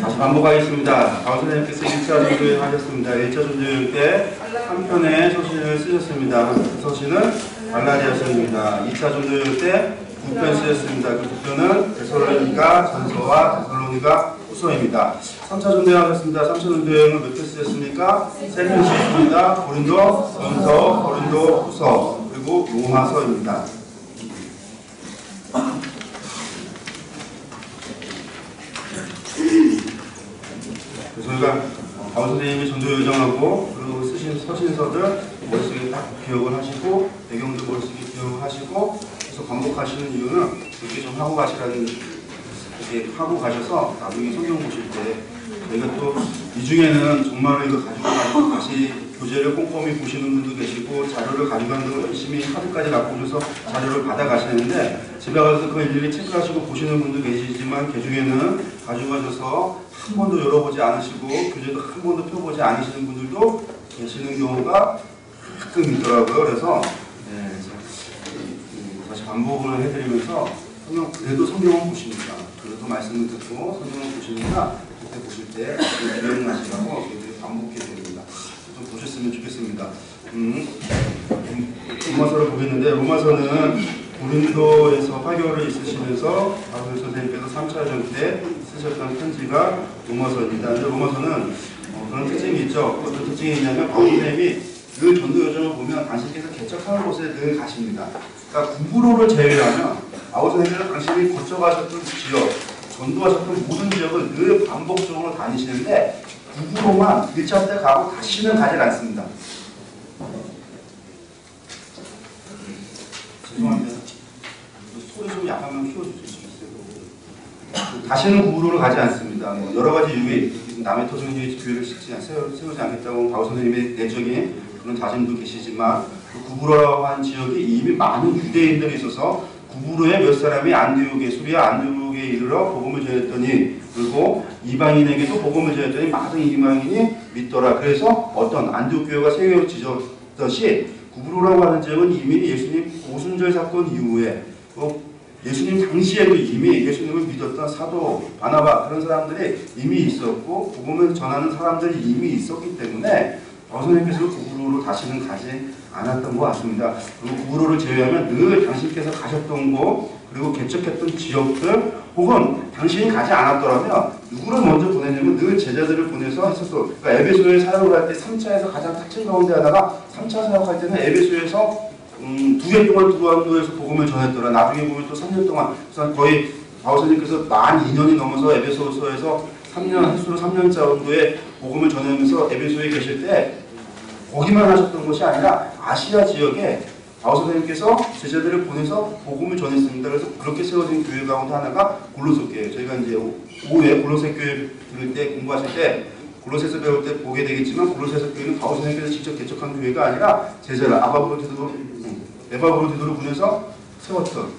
다시 반복하겠습니다. 강 선생님께서 1차 전도회 하셨습니다. 1차 전도회 때 한 편의 서신을 쓰셨습니다. 그 서신은 갈라디아서입니다. 2차 전도회 때 9편 쓰셨습니다. 그 9편은 데살로니가 전서와 데살로니가 후서입니다. 3차 전도회 하셨습니다. 3차 전도회는 몇 편 쓰셨습니까? 3편 쓰셨습니다. 고린도 전서, 고린도 후서, 그리고 로마서입니다. 저희가 바울 선생님의 전도 요정하고 그리고 쓰신 서신서들 머릿속에 딱 기억을 하시고 배경도 머릿속에 기억을 하시고 그래서 반복하시는 이유는 그렇게 좀 하고 가시라는, 이렇게 하고 가셔서 나중에 성경 보실 때 저희가 또 이 중에는 정말로 이거 가지고 다시 교재를 꼼꼼히 보시는 분도 계시고 자료를 가져가는 걸 열심히 카드까지 갖고 오셔서 자료를 받아 가시는데 집에 가서 그걸 일일이 체크하시고 보시는 분도 계시지만 그 중에는 가져가셔서 한 번도 열어보지 않으시고 교재도 한 번도 펴보지 않으시는 분들도 계시는 경우가 가끔 있더라고요. 그래서 다시 반복을 해드리면서 그래도 성경을 보십니다. 그래도 말씀을 듣고 성경을 보시니까 그때 보실 때 기억나시라고 저희들이 반복해 드립니다. 좀 보셨으면 좋겠습니다. 로마서를 보겠는데 로마서는 고린도에서 파교를 있으시면서 바울 선생님께서 3차전 때 쓰셨던 편지가 로마서입니다. 근데 로마서는 그런 특징이 있죠. 어떤 특징이 있냐면 바울 선생님이 늘 전도 여정을 보면 당신께서 개척하는 곳에 늘 가십니다. 그러니까 구부로를 제외하면 바울 선생님께서 당신이 거쳐가셨던 지역, 전도하셨던 모든 지역을 늘 반복적으로 다니시는데 구부로만 1차 때 가고 다시는 가지 않습니다. 죄송합니다. 소리 좀 약간만 키워주실 수 있어요? 다시는 구부로를 가지 않습니다. 여러 가지 이유에 남의 터전에 교회를 세우지 않겠다고 바울 선생님의 내적인 그런 다짐도 계시지만 그 구부로라고 한 지역이 이미 많은 유대인들이 있어서 구부로에 몇 사람이 안디옥에 수리아 안디옥에 이르러 복음을 전했더니 그리고 이방인에게도 복음을 전했더니 많은 이방인이 믿더라. 그래서 어떤 안디옥 교회가 세워지듯이 구부로라고 하는 지역은 이미 예수님 오순절 사건 이후에 예수님 당시에도 이미 예수님을 믿었던 사도 바나바 그런 사람들이 이미 있었고 복음을 전하는 사람들이 이미 있었기 때문에 선생님께서 구부로로 다시는 가지 않았던 것 같습니다. 그리고 구부로를 제외하면 늘 당신께서 가셨던 곳 그리고 개척했던 지역들 혹은 당신이 가지 않았더라면 누구를 먼저 보냈냐면 늘 제자들을 보내서 했었어. 그러니까 에베소에 사역을 할 때 3차에서 가장 특징 가운데 하나가 3차 사역할 때는 에베소에서 2개 동안 두로안도에서 복음을 전했더라. 나중에 보면 또 3년 동안 거의 바울 선생님께서 만 2년이 넘어서 에베소서에서 3년 횟수로 3년 정도의 복음을 전하면서 에베소에 계실 때 거기만 하셨던 것이 아니라 아시아 지역에 바울 선생님께서 제자들을 보내서 복음을 전했습니다. 그래서 그렇게 세워진 교회 가운데 하나가 골로새 교회. 저희가 이제 오후에 골로새 교회 들을 때 공부하실 때 골로새서 배울 때 보게 되겠지만 골로새서 교회는 바울 선생님께서 직접 개척한 교회가 아니라 제자를 에바브로 디도로 보내서 세웠던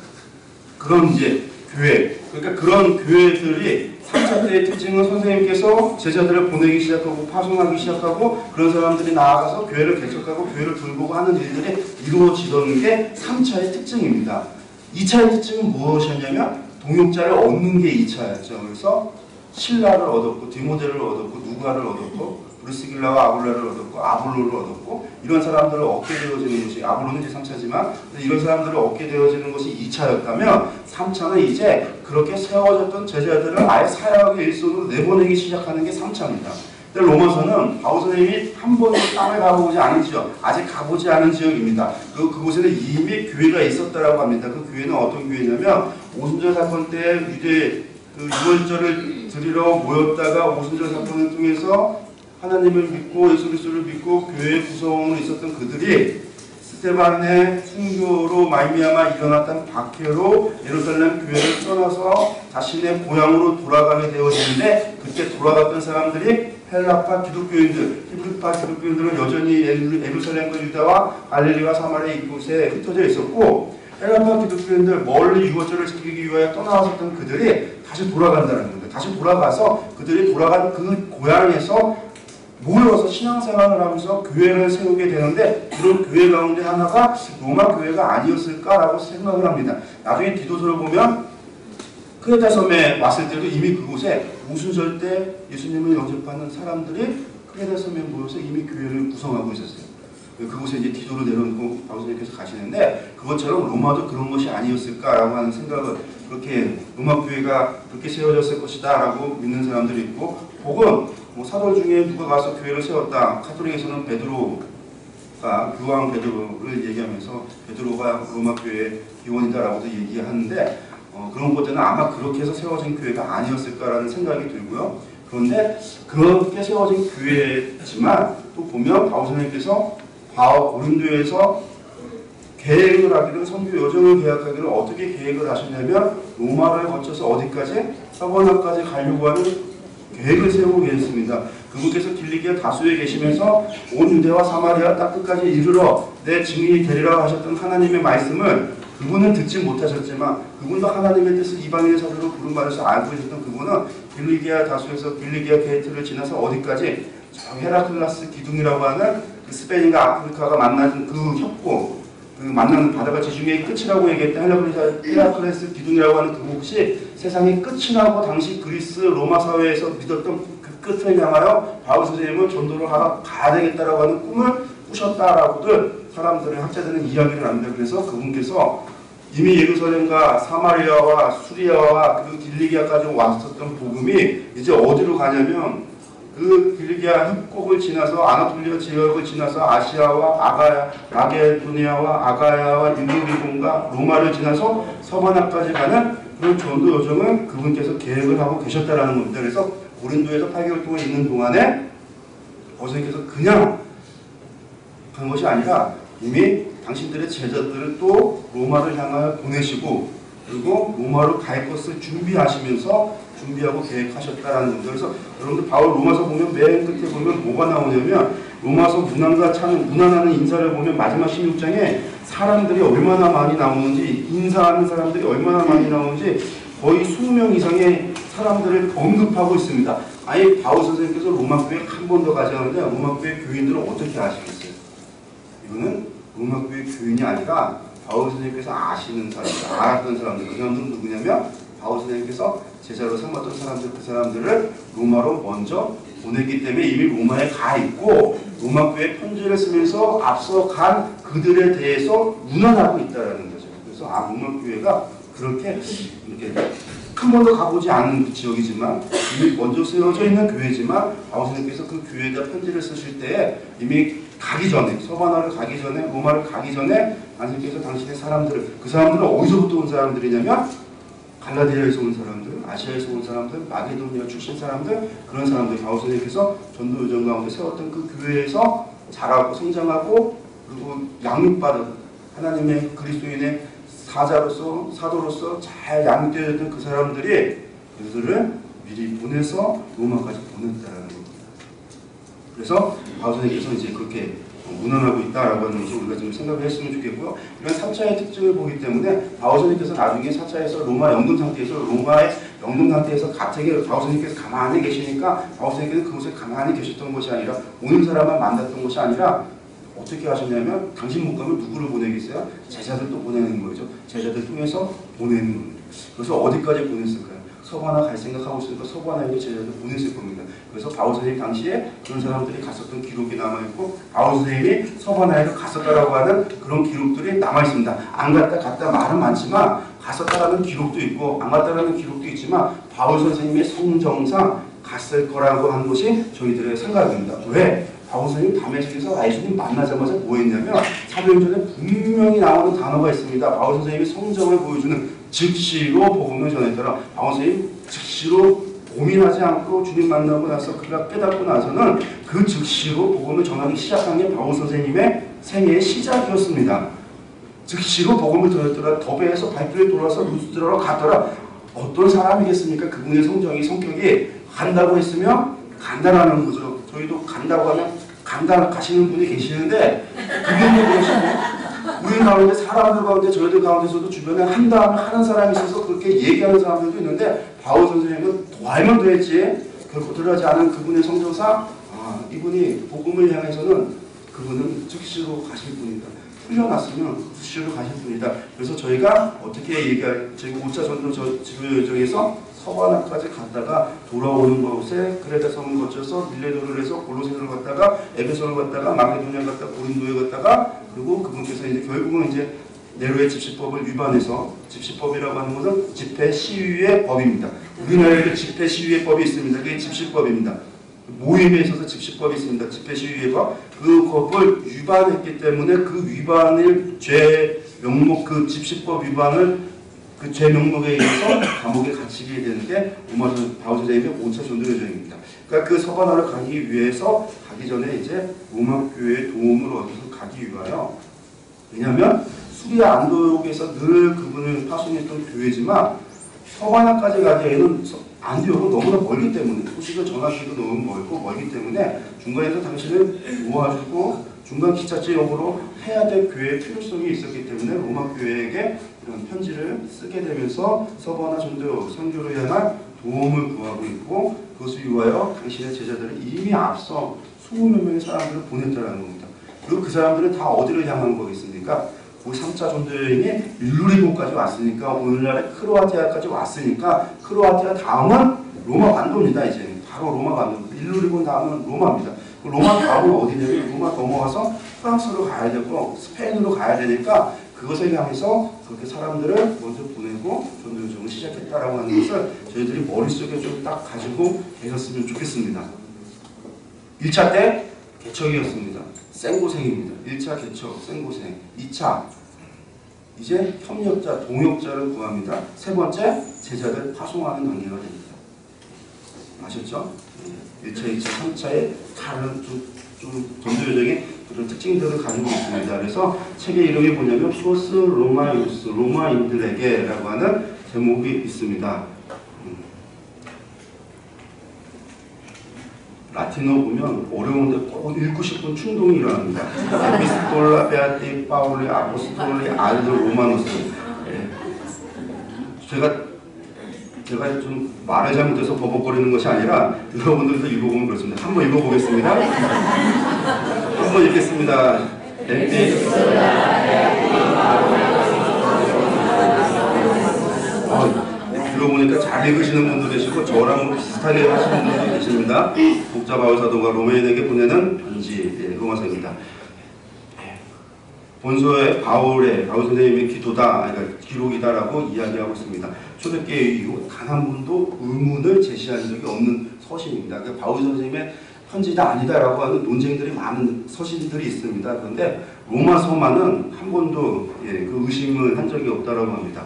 그런 이제 교회. 그러니까 그런 교회들이 3차 때의 특징은 선생님께서 제자들을 보내기 시작하고 파송하기 시작하고 그런 사람들이 나아가서 교회를 개척하고 교회를 돌보고 하는 일들이 이루어지던 게 3차의 특징입니다. 2차의 특징은 무엇이었냐면 동역자를 얻는 게 2차였죠. 그래서 신라를 얻었고 디모데를 얻었고 누가를 얻었고 브리스길라와 아굴라를 얻었고 아볼로를 얻었고 이런 사람들을 얻게 되어지는 것이 아볼로는 이제 3차지만 이런 사람들을 얻게 되어지는 것이 2차였다면 3차는 이제 그렇게 세워졌던 제자들을 아예 사역의 일선으로 내보내기 시작하는 게 3차입니다. 근데 로마서는 바울 선생님이 한 번도 땅에 가보지 않은 지역, 아직 가보지 않은 지역입니다. 그곳에는 이미 교회가 있었다라고 합니다. 그 교회는 어떤 교회냐면 오순절 사건 때 유대 유월절을 드리러 모였다가 오순절 사건을 통해서 하나님을 믿고 예수 그리스도를 믿고 교회의 구성원으로 있었던 그들이 스데반의 순교로 말미암아 일어났던 박해로 예루살렘 교회를 떠나서 자신의 고향으로 돌아가게 되어지는데 그때 돌아갔던 사람들이 헬라파 기독교인들, 히브리파 기독교인들은 여전히 예루살렘과 유다와 갈릴리와 사마리아 이곳에 흩어져 있었고 헬라파 기독교인들 멀리 유월절을 지키기 위하여 떠나왔었던 그들이 다시 돌아간다는 겁니다. 다시 돌아가서 그들이 돌아간 그 고향에서 모여서 신앙생활을 하면서 교회를 세우게 되는데 그런 교회 가운데 하나가 로마 교회가 아니었을까라고 생각을 합니다. 나중에 디도서를 보면 크레타 섬에 왔을 때도 이미 그곳에 오순절 때 예수님을 영접하는 사람들이 크레타 섬에 모여서 이미 교회를 구성하고 있었어요. 그곳에 이제 디도로 내려놓고 바울선생님께서 가시는데, 그것처럼 로마도 그런 것이 아니었을까라고 하는 생각을, 그렇게 로마 교회가 그렇게 세워졌을 것이다 라고 믿는 사람들이 있고, 혹은 뭐 사도 중에 누가 가서 교회를 세웠다, 카톨릭에서는 베드로가, 교황 베드로를 얘기하면서 베드로가 로마 교회의 기원이다라고도 얘기하는데, 그런 것들은 아마 그렇게 해서 세워진 교회가 아니었을까라는 생각이 들고요. 그런데 그렇게 세워진 교회지만 또 보면 바울선생님께서 고린도에서 계획을 하기를, 선교 여정을 계획하기를 어떻게 계획을 하셨냐면, 로마를 거쳐서 어디까지? 서버나까지 가려고 하는 계획을 세우고 계셨습니다. 그분께서 길리기아 다수에 계시면서 온 유대와 사마리아 땅 끝까지 이르러 내 증인이 되리라 하셨던 하나님의 말씀을 그분은 듣지 못하셨지만, 그분도 하나님의 뜻을 이방인의 사도로 부름받아서 알고 계셨던 그분은 길리기아 다수에서 길리기아 게이트를 지나서 어디까지? 저 헤라클라스 기둥이라고 하는 그 스페인과 아프리카가 만나는 그 협곡, 그 만나는 바다가 지중해의 끝이라고 얘기했던 헤라클레스 기둥이라고 하는 그곳이 세상의 끝이라고 당시 그리스 로마 사회에서 믿었던 그 끝을 향하여 바울 선생님은 전도를 하러 가야 되겠다라고 하는 꿈을 꾸셨다라고들 사람들의 학자들은 이야기를 합니다. 그래서 그분께서 이미 예루살렘과 사마리아와 수리아와 그 길리기아까지 왔었던 복음이 이제 어디로 가냐면, 그 길리기아 협곡을 지나서 아나톨리아 지역을 지나서 아시아와 마게도니아와 아가야와 일루리곤과 로마를 지나서 서바나까지 가는 그런 전도 여정을 그분께서 계획을 하고 계셨다라는 겁니다. 그래서 고린도에서 8개월 동안 있는 동안에 선생님께서 그냥 간 것이 아니라 이미 당신들의 제자들을 또 로마를 향하여 보내시고, 그리고 로마로 갈 것을 준비하고 계획하셨다라는 겁니다. 그래서 여러분들 바울 로마서 보면 맨 끝에 보면 뭐가 나오냐면, 로마서 문안하는 인사를 보면 마지막 16장에 사람들이 얼마나 많이 나오는지, 인사하는 사람들이 얼마나 많이 나오는지 거의 20명 이상의 사람들을 언급하고 있습니다. 아니, 바울 선생님께서 로마 교회에 한 번 더 가자는데 로마 교회 교인들은 어떻게 아시겠어요? 이거는 로마 교회 교인이 아니라 바울 선생님께서 아시는 사람들, 알았던 사람들, 그 사람들은 누구냐면 바울 선생님께서 제자로 삼았던 사람들, 그 사람들을 로마로 먼저 보내기 때문에 이미 로마에 가 있고, 로마 교회 편지를 쓰면서 앞서 간 그들에 대해서 문안하고 있다는 거죠. 그래서 로마 교회가 그렇게 이렇게 한 번도 가보지 않은 지역이지만, 이미 먼저 세워져 있는 교회지만, 바울 선생님께서 그 교회에다 편지를 쓰실 때에 이미 가기 전에, 서바나를 가기 전에, 로마를 가기 전에 선생님께서 당신의 사람들을, 그 사람들은 어디서부터 온 사람들이냐면 갈라디아에서 온 사람들, 아시아에서 온 사람들, 마게도니아 출신 사람들, 그런 사람들, 바울 선생님께서 전도 여정 가운데 세웠던 그 교회에서 자라고 성장하고 그리고 양육받은 하나님의 그리스도인의 사도로서 잘 양육되었던 그 사람들이 그들을 미리 보내서 로마까지 보냈다라는 겁니다. 그래서 바울 선생님께서 이제 그렇게 문안하고 있다라고 하는 것을 우리가 좀 생각을 했으면 좋겠고요. 이런 3차의 특징을 보기 때문에 바울 선생님께서 나중에 4차에서 로마의 영동 상태에서 갑자기 바울 선생님께서 가만히 계시니까 바울 선생님께서 그곳에 가만히 계셨던 것이 아니라 오는 사람만 만났던 것이 아니라 어떻게 하셨냐면, 당신 못 가면 누구를 보내겠어요? 제자들도 보내는 거죠. 제자들 통해서 보내는 겁니다. 그래서 어디까지 보냈을까요? 서바나 갈 생각하고 있으니까 서바나에게 제자들 보냈을 겁니다. 그래서 바울 선생님 당시에 그런 사람들이 갔었던 기록이 남아있고, 바울 선생님이 서바나에도 갔었다라고 하는 그런 기록들이 남아있습니다. 안 갔다 말은 많지만 갔었다라는 기록도 있고 안 갔다라는 기록도 있지만, 바울 선생님의 성정상 갔을 거라고 하는 것이 저희들의 생각입니다. 왜? 바울 선생님 다메섹에서 예수님 만나자마자 뭐 했냐면, 사도행전에 분명히 나오는 단어가 있습니다. 바울 선생님이 성정을 보여주는 즉시로 복음을 전했더라. 바울 선생님 즉시로 고민하지 않고 주님 만나고 나서 그가 깨닫고 나서는 그 즉시로 복음을 전하기 시작한 게 바울 선생님의 생애의 시작이었습니다. 즉시로 복음을 전했더라. 더베에서 발길에 돌아서 루스드라로 갔더라. 어떤 사람이겠습니까? 그분의 성격이 간다고 했으면 간다라는 거죠. 저희도 간다고 하면 가시는 분이 계시는데, 그분도 그러시고, 우리 가운데 사람들 가운데 저희들 가운데서도 주변에 한 다음에 하는 사람이 있어서 그렇게 얘기하는 사람들도 있는데, 바울 선생님은 더 알면 되지, 결코 드러나지 않은 그분의 성정상 이분이 복음을 향해서는 그분은 즉시로 가실 분이다. 흘려놨으면 수시로 가실 분이다. 그래서 저희가 어떻게 얘기할, 저희가 5차 전도 지도여정에서 서바나까지 갔다가 돌아오는 곳에 크레타 섬을 거쳐서 밀레도를 해서 골로새를 갔다가 에베소를 갔다가 마게도니아 갔다가 고린도에 갔다가 그리고 그분께서 이제 결국은 이제 네로의 집시법을 위반해서, 집시법이라고 하는 것은 집회 시위의 법입니다. 우리나라에도 집회 시위의 법이 있습니다. 그게 집시법입니다. 모임에 있어서 집시법이 있습니다. 집회 시위의 법. 그 법을 위반했기 때문에 그 위반을 죄 명목, 그 집시법 위반을 그 죄 명목에 의해서 감옥에 갇히게 되는 게 로마 바울 선생님의 5차 전도 여정입니다. 그러니까 그 서바나를 가기 위해서 가기 전에 이제 로마 교회의 도움을 얻어서 가기 위하여, 왜냐하면 수리아 안디옥에서 늘 그분을 파송했던 교회지만 서바나까지 가기에는 안디옥은 너무나 멀기 때문에, 소식을 전하기도 너무 멀기 때문에 중간에서 당신을 모아주고 중간 기차역으로 해야 될 교회의 필요성이 있었기 때문에 로마 교회에게 이런 편지를 쓰게 되면서 서바나 전도 선교를 향한 도움을 구하고 있고, 그것을 위하여 당신의 제자들을 이미 앞서 20몇 명의 사람들을 보냈다는 겁니다. 그리고 그 사람들은 다 어디를 향한 거겠습니까? 그 3차 전도 여행이 일루리고까지 왔으니까, 오늘날의 크로아티아까지 왔으니까, 크로아티아 다음은 로마 반도입니다. 이제 바로 로마 반도. 일루리고 다음은 로마입니다. 로마 다음은 어디냐면 로마 넘어가서 프랑스로 가야 되고 스페인으로 가야 되니까 그것을 향해서 그렇게 사람들을 먼저 보내고 전도 여정을 시작했다라고 하는 것을 저희들이 머릿속에 좀 딱 가지고 계셨으면 좋겠습니다. 1차 때 개척이었습니다. 생고생입니다. 1차 개척, 생고생. 2차 이제 협력자, 동역자를 구합니다. 세 번째, 제자들 파송하는 단계가 됩니다. 아셨죠? 1차, 2차, 3차의 다른 좀 전도여정의 그런 특징들을 가지고 있습니다. 그래서 책의 이름이 뭐냐면 프로스 로마이우스, 로마인들에게라고 하는 제목이 있습니다. 라틴어 보면 어려운데 꼭 읽고 싶은 충동이 일어납니다. 에피스톨라 베아티 파울리 아포스톨리 알드 로마노스. 제가 좀 말을 잘못해서 버벅거리는 것이 아니라 여러분들도 읽어보면 그렇습니다. 한번 읽어보겠습니다. 한번 읽겠습니다. 들어보니까 잘 읽으시는 분도 계시고 저랑 비슷하게 하시는 분도 계십니다. 복자 바울 사도가 로마인에게 보내는 편지, 로마서입니다. 본서의 바울 선생님의 기도다, 그러니까 기록이다라고 이야기하고 있습니다. 초대교회 이후 단 한 번도 의문을 제시한 적이 없는 서신입니다. 그러니까 바울 선생님의 편지다 아니다라고 하는 논쟁들이 많은 서신들이 있습니다. 그런데 로마서만은 한 번도 그 의심을 한 적이 없다라고 합니다.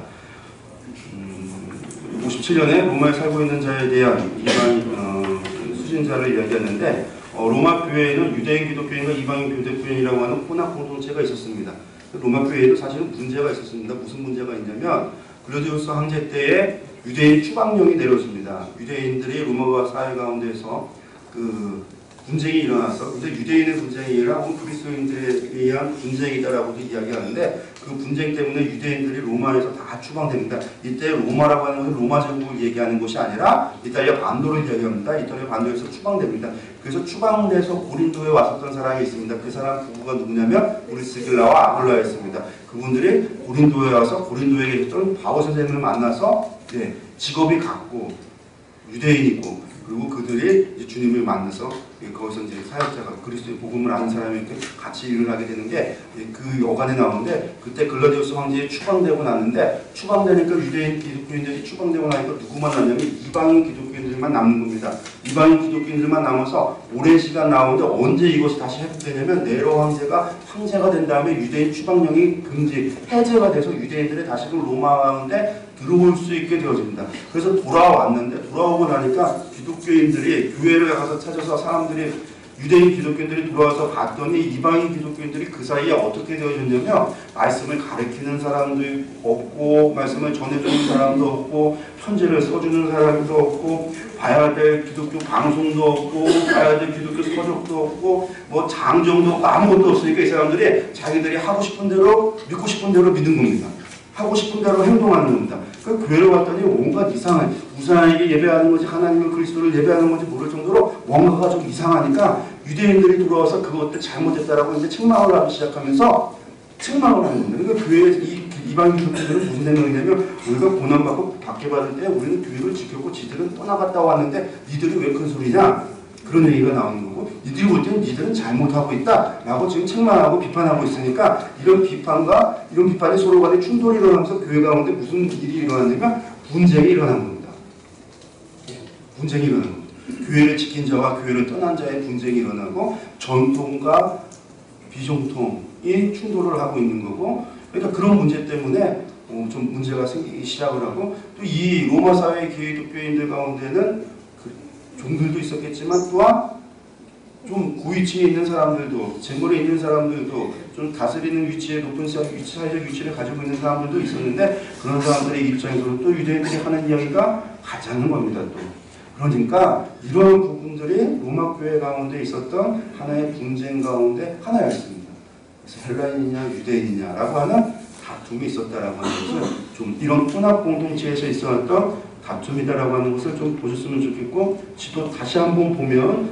57년에 로마에 살고 있는 자에 대한 이방 수신자를 이야기하는데, 로마 교회에는 유대인 기독교인과 이방인 기독교인이라고 하는 혼합 공동체가 있었습니다. 로마 교회에도 사실은 문제가 있었습니다. 무슨 문제가 있냐면 글라우디우스 황제 때에 유대인 추방령이 내려졌습니다. 유대인들이 로마 사회 가운데서 그 분쟁이 일어났어. 근데 유대인의 분쟁이 아니라 그리스도인들에 의한 분쟁이다라고도 이야기하는데, 그 분쟁 때문에 유대인들이 로마에서 다 추방됩니다. 이때 로마라고 하는 것은 로마 제국을 얘기하는 것이 아니라 이탈리아 반도를 이야기합니다. 이탈리아 반도에서 추방됩니다. 그래서 추방돼서 고린도에 왔었던 사람이 있습니다. 그 사람 부부가 누구냐면 브리스길라와 아굴라였습니다. 그분들이 고린도에 와서 고린도에 계셨던 바울 선생님을 만나서 직업이 같고 유대인이고, 그리고 그들이 이제 주님을 만나서 거기서 이제 사역자가 그리스도의 복음을 아는 사람이 이렇게 같이 일을 하게 되는 게 그 여관에 나오는데, 그때 글라디우스 황제에 추방되고 나는데, 추방되니까 유대인 기독교인들이 추방되고 나니까 누구만 남냐면 이방인 기독교인들만 남는 겁니다. 이방인 기독교인들만 남아서 오랜 시간 나오는데 언제 이것이 다시 회복되냐면 네로 황제가 황제가 된 다음에 유대인 추방령이 해제가 돼서 유대인들이 다시금 로마 가운데 들어올 수 있게 되어집니다. 그래서 돌아왔는데, 돌아오고 나니까 기독교인들이 교회를 가서 찾아서 사람들이, 유대인 기독교인들이 돌아와서 봤더니 이방인 기독교인들이 그 사이에 어떻게 되어졌냐면 말씀을 가르치는 사람도 없고, 말씀을 전해주는 사람도 없고, 편지를 써주는 사람도 없고, 봐야 될 기독교 방송도 없고, 봐야 될 기독교 서적도 없고, 뭐 장정도 없고, 아무것도 없으니까 이 사람들이 자기들이 하고 싶은 대로, 믿고 싶은 대로 믿는 겁니다. 하고 싶은 대로 행동하는 겁니다. 그 교회를 왔더니 온갖 이상한, 우상에게 예배하는 건지 하나님을 그리스도를 예배하는 건지 모를 정도로 뭔가가 좀 이상하니까 유대인들이 돌아와서 그것들 잘못했다라고 이제 책망을 하기 시작하면서 책망을 하는 겁니다. 그러니까 교회 이방 기독교들은 무슨 생각이냐면 우리가 고난받고 박해받을 때 우리는 교회를 지켰고 지들은 떠나갔다 왔는데 니들이 왜 큰 소리냐? 그런 얘기가 나오는 거고 니들이 볼 때는 니들은 잘못하고 있다 라고 지금 책망하고 비판하고 있으니까 이런 비판이 서로 간에 충돌이 일어나면서 교회 가운데 무슨 일이 일어났냐면 분쟁이 일어난 겁니다. 분쟁이 일어난 겁니다. 교회를 지킨 자와 교회를 떠난 자의 분쟁이 일어나고 전통과 비정통이 충돌을 하고 있는 거고 그러니까 그런 문제 때문에 좀 문제가 생기기 시작을 하고 또 이 로마 사회 기독교인들 가운데는 종들도 있었겠지만 또한 좀 고위치에 있는 사람들도 재물에 있는 사람들도 좀 다스리는 위치에 높은 사회적 위치를 가지고 있는 사람들도 있었는데 그런 사람들의 입장에서는 또 유대인들이 하는 이야기가 가짜는 겁니다. 또 그러니까 이런 부분들이 로마 교회 가운데 있었던 하나의 분쟁 가운데 하나였습니다. 그래서 헬라인이냐 유대인이냐라고 하는 다툼이 있었다라고 하는 것을 좀 이런 혼합 공동체에서 있었던 다툼이다라고 하는 것을 좀 보셨으면 좋겠고 지도 다시 한번 보면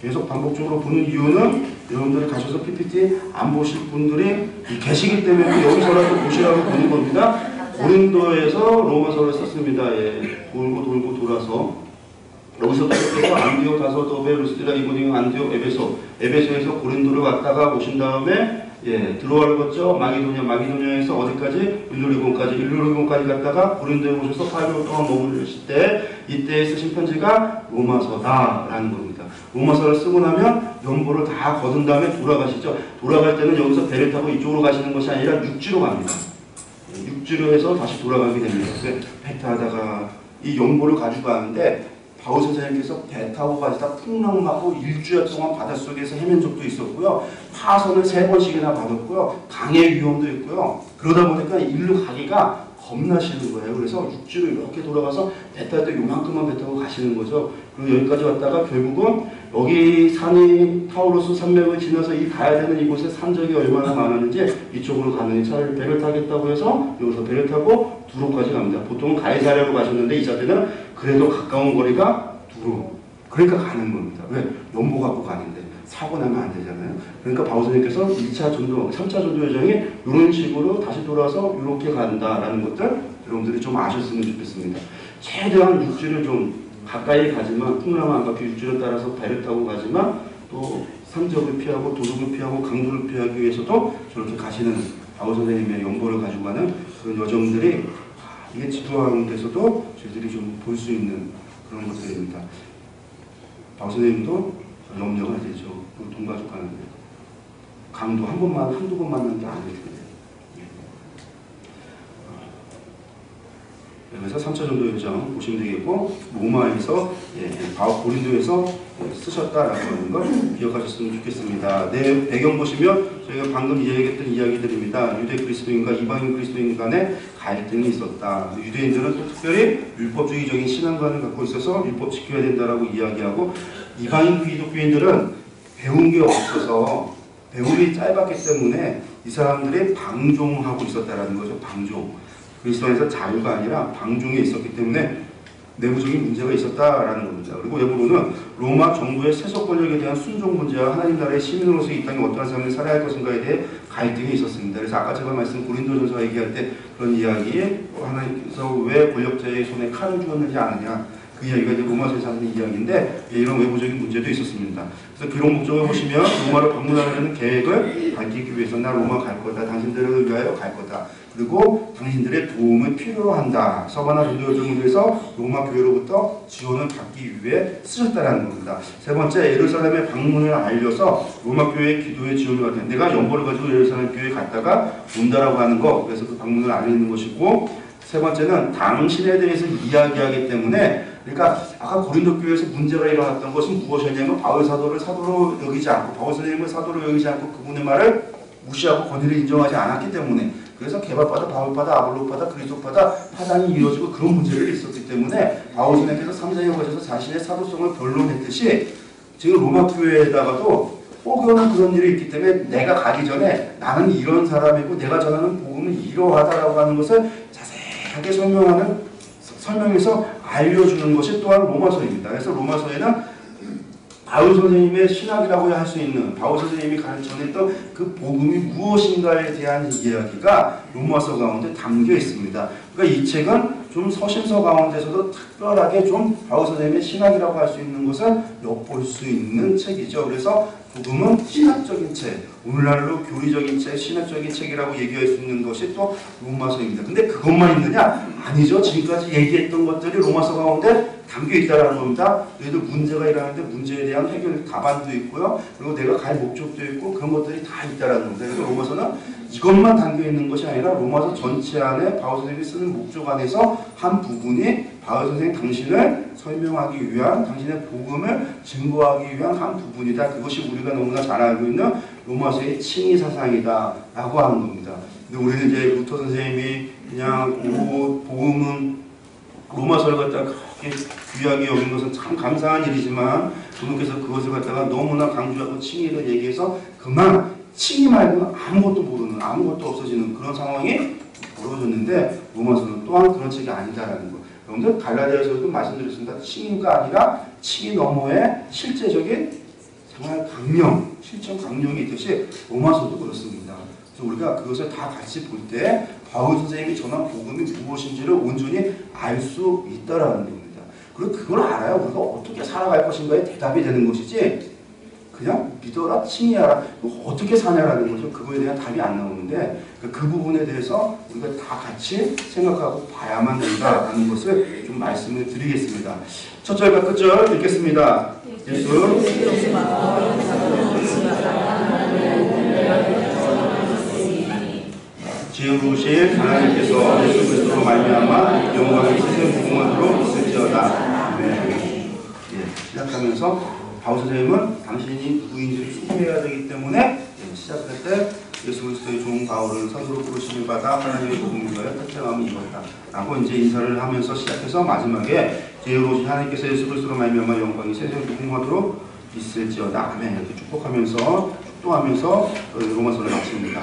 계속 반복적으로 보는 이유는 여러분들이 가셔서 PPT 안 보실 분들이 계시기 때문에 여기서라도 보시라고 보는 겁니다. 고린도에서 로마서를 썼습니다. 예, 돌고 돌아서 여기서 계속해서 안디옥, 다소도베, 루스드라, 이고니온, 안디옥, 에베소에서 고린도를 왔다가 오신 다음에 들어와봤죠. 마기도냐에서 어디까지? 일루리곤까지 갔다가 고린도에 오셔서 8개월 동안 머무르실 때 이때 쓰신 편지가 로마서다라는 겁니다. 로마서를 쓰고 나면 연보를 다 거둔 다음에 돌아가시죠. 돌아갈 때는 여기서 배를 타고 이쪽으로 가시는 것이 아니라 육지로 갑니다. 육지로 해서 다시 돌아가게 됩니다. 배 타다가 이 연보를 가지고 가는데 바울 선생님께서 배 타고 가시다 풍랑 맞고 일주일 동안 바닷속에서 헤맨 적도 있었고요. 파선을 3번씩이나 받았고요. 강의 위험도 있고요. 그러다 보니까 일로 가기가 겁나시는 거예요. 그래서 육지로 이렇게 돌아가서 배 탈 때 요만큼만 배 타고 가시는 거죠. 그리고 여기까지 왔다가 결국은 여기 산이 타우로스 산맥을 지나서 가야 되는 이곳에 산적이 얼마나 많았는지 이쪽으로 가느니 차라리 배를 타겠다고 해서 여기서 배를 타고 두로까지 갑니다. 보통은 가이사랴로 가셨는데 이 자리는 그래도 가까운 거리가 두로. 그러니까 가는 겁니다. 왜? 연보 갖고 가는데 사고 나면 안 되잖아요. 그러니까 바울 선생님께서 2차 전도, 3차 전도 여정이 이런 식으로 다시 돌아서 이렇게 간다라는 것들 여러분들이 좀 아셨으면 좋겠습니다. 최대한 육지를 좀 가까이 가지만 풍랑을 안 받고 육지를 따라서 배를 타고 가지만 또 산적을 피하고 도둑을 피하고 강도를 피하기 위해서도 저렇게 가시는 바울 선생님의 연보를 가지고 가는 그런 여정들이 이게 지도하는 데서도 저희들이 좀 볼 수 있는 그런 것들입니다. 바울 선생님도 염려가 되죠. 돈 가져가는데 강도 한두 번 만난 게 아니거든요. 그래서 3차 전도 여정 보시면 되겠고 로마에서 고린도에서 쓰셨다라고 하는 걸 기억하셨으면 좋겠습니다. 네, 배경 보시면 저희가 방금 이야기했던 이야기들입니다. 유대 그리스도인과 이방인 그리스도인 간에 갈등이 있었다. 유대인들은 또 특별히 율법주의적인 신앙관을 갖고 있어서 율법 지켜야 된다라고 이야기하고 이방인 기독교인들은 배운 게 없어서 배움이 짧았기 때문에 이 사람들이 방종하고 있었다라는 거죠. 방종. 그리스도에서 자유가 아니라 방종에 있었기 때문에 내부적인 문제가 있었다라는 겁니다. 그리고 외부로는 로마 정부의 세속 권력에 대한 순종 문제와 하나님 나라의 시민으로서 이 땅에 어떠한 삶을 살아야 할 것인가에 대해 갈등이 있었습니다. 그래서 아까 제가 말씀 고린도전서 얘기할 때 그런 이야기에 하나님께서 왜 권력자의 손에 칼을 주었는지 아느냐 그 이야기가 이제 로마서에서 하는 이야기인데 이런 외부적인 문제도 있었습니다. 그래서 그런 목적을 보시면 로마를 방문하려는 계획을 밝히기 위해서 나 로마 갈 거다. 당신들을 위하여 갈 거다. 그리고 당신들의 도움을 필요로 한다. 서바나 전도 여정을 위해서 로마 교회로부터 지원을 받기 위해 쓰셨다는 겁니다. 세 번째, 예루살렘의 방문을 알려서 로마 교회의 기도에 지원을 받는 내가 연보를 가지고 예루살렘 교회에 갔다가 온다라고 하는 거. 그래서 그 방문을 알리는 것이고 세 번째는 당신에 대해서 이야기하기 때문에 그러니까 아까 고린도 교회에서 문제가 일어났던 것은 무엇이었냐면 바울 사도를 사도로 여기지 않고 바울 선생님을 사도로 여기지 않고 그분의 말을 무시하고 권위를 인정하지 않았기 때문에 그래서 개발파다 바울파다 아볼로파다 그리스도파다 파단이 이루어지고 그런 문제가 있었기 때문에 바울 선생님께서 3장에 거쳐서 자신의 사도성을 변론했듯이 지금 로마 교회에다가도 혹여나 그런 일이 있기 때문에 내가 가기 전에 나는 이런 사람이고 내가 전하는 복음은 이러하다라고 하는 것을 자세하게 설명해서 알려주는 것이 또한 로마서입니다. 그래서 로마서에는 바울 선생님의 신학이라고 할 수 있는 바울 선생님이 전했던 그 복음이 무엇인가에 대한 이야기가 로마서 가운데 담겨 있습니다. 그러니까 이 책은 좀 서신서 가운데서도 특별하게 좀 바울 선생님의 신학이라고 할 수 있는 것을 엿볼 수 있는 책이죠. 그래서 복음은 신학적인 책, 오늘날로 교리적인 책, 신학적인 책이라고 얘기할 수 있는 것이 또 로마서입니다. 근데 그것만 있느냐? 아니죠. 지금까지 얘기했던 것들이 로마서 가운데 담겨 있다라는 겁니다. 너희들 문제가 일어나는데 문제에 대한 해결 답안도 있고요. 그리고 내가 갈 목적도 있고 그런 것들이 다 있다라는 겁니다. 그래서 로마서는 이것만 담겨 있는 것이 아니라 로마서 전체 안에 바울 선생님이 쓰는 목적 안에서 한 부분이 바울 선생님 당신을 설명하기 위한, 당신의 복음을 증거하기 위한 한 부분이다. 그것이 우리가 너무나 잘 알고 있는 로마서의 칭의 사상이다 라고 하는 겁니다. 근데 우리는 이제 루터 선생님이 그냥 복음은 로마서를 갖다가 그렇게 귀하게 여긴 것은 참 감사한 일이지만 그분께서 그것을 갖다가 너무나 강조하고 칭의를 얘기해서 그만 칭의 말고는 아무것도 모르는, 아무것도 없어지는 그런 상황이 벌어졌는데 로마서는 또한 그런 책이 아니다라는 거. 여러분들 갈라디아서도 말씀드렸습니다. 칭의가 아니라 칭의 너머에 실제적인 생활 강령, 실천 강령이 있듯이 로마서도 그렇습니다. 그래서 우리가 그것을 다 같이 볼 때 바울 선생님이 전한 복음이 무엇인지를 온전히 알 수 있다라는 겁니다. 그리고 그걸 알아야 우리가 어떻게 살아갈 것인가에 대답이 되는 것이지 그냥 믿어라, 칭의하라, 어떻게 사냐라는 거죠. 그거에 대한 답이 안 나오는데 그 부분에 대해서 우리가 다 같이 생각하고 봐야만 된다라는 것을 좀 말씀을 드리겠습니다. 첫 절과 끝절 읽겠습니다. 예수 지혜로우신 하나님께서 예수 그리스도로 말미암아 영광의 세상 부흥으로 있을지어다. 아멘. 시작하면서 바울 선생님은 당신이 누구인지를 소개해야 되기 때문에 시작할 때 예수 그리스도의 종 바울은 사도로 부르심을 받아 하나님의 복음을 위하여 택정함을 입었다 라고 이제 인사를 하면서 시작해서 마지막에 지혜로우신 하나님께서 예수 그리스도로 말미암아 영광이 세상 부흥하도록 있을지어다. 아멘. 이렇게 축복하면서 로마서를 마칩니다.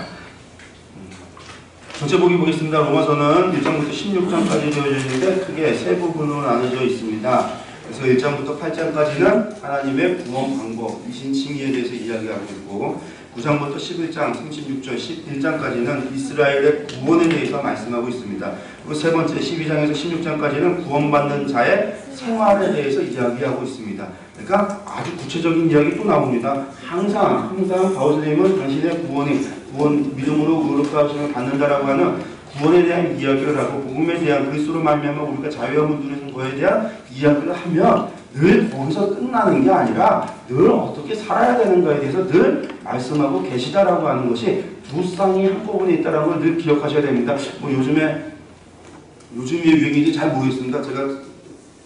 전체 보기 보겠습니다. 로마서는 1장부터 16장까지 되어져 있는데 크게 세 부분으로 나눠져 있습니다. 그래서 1장부터 8장까지는 하나님의 구원 방법, 이신 칭의에 대해서 이야기하고 있고 9장부터 11장, 36절, 11장까지는 이스라엘의 구원에 대해서 말씀하고 있습니다. 그리고 세 번째 12장에서 16장까지는 구원받는 자의 생활에 대해서 이야기하고 있습니다. 그러니까 아주 구체적인 이야기 또 나옵니다. 항상 바울 선생님은 당신의 구원, 믿음으로 의롭다 하심을 받는다라고 하는 구원에 대한 이야기를 하고 복음에 대한 그리스도로 말미암아 우리가 자유함을 누리는 것에 대한 이야기를 하면 늘 거기서 끝나는 게 아니라 늘 어떻게 살아야 되는가에 대해서 늘 말씀하고 계시다라고 하는 것이 두 쌍이 한꺼번에 있다는 걸 늘 기억하셔야 됩니다. 요즘에 유행인지 잘 모르겠습니다. 제가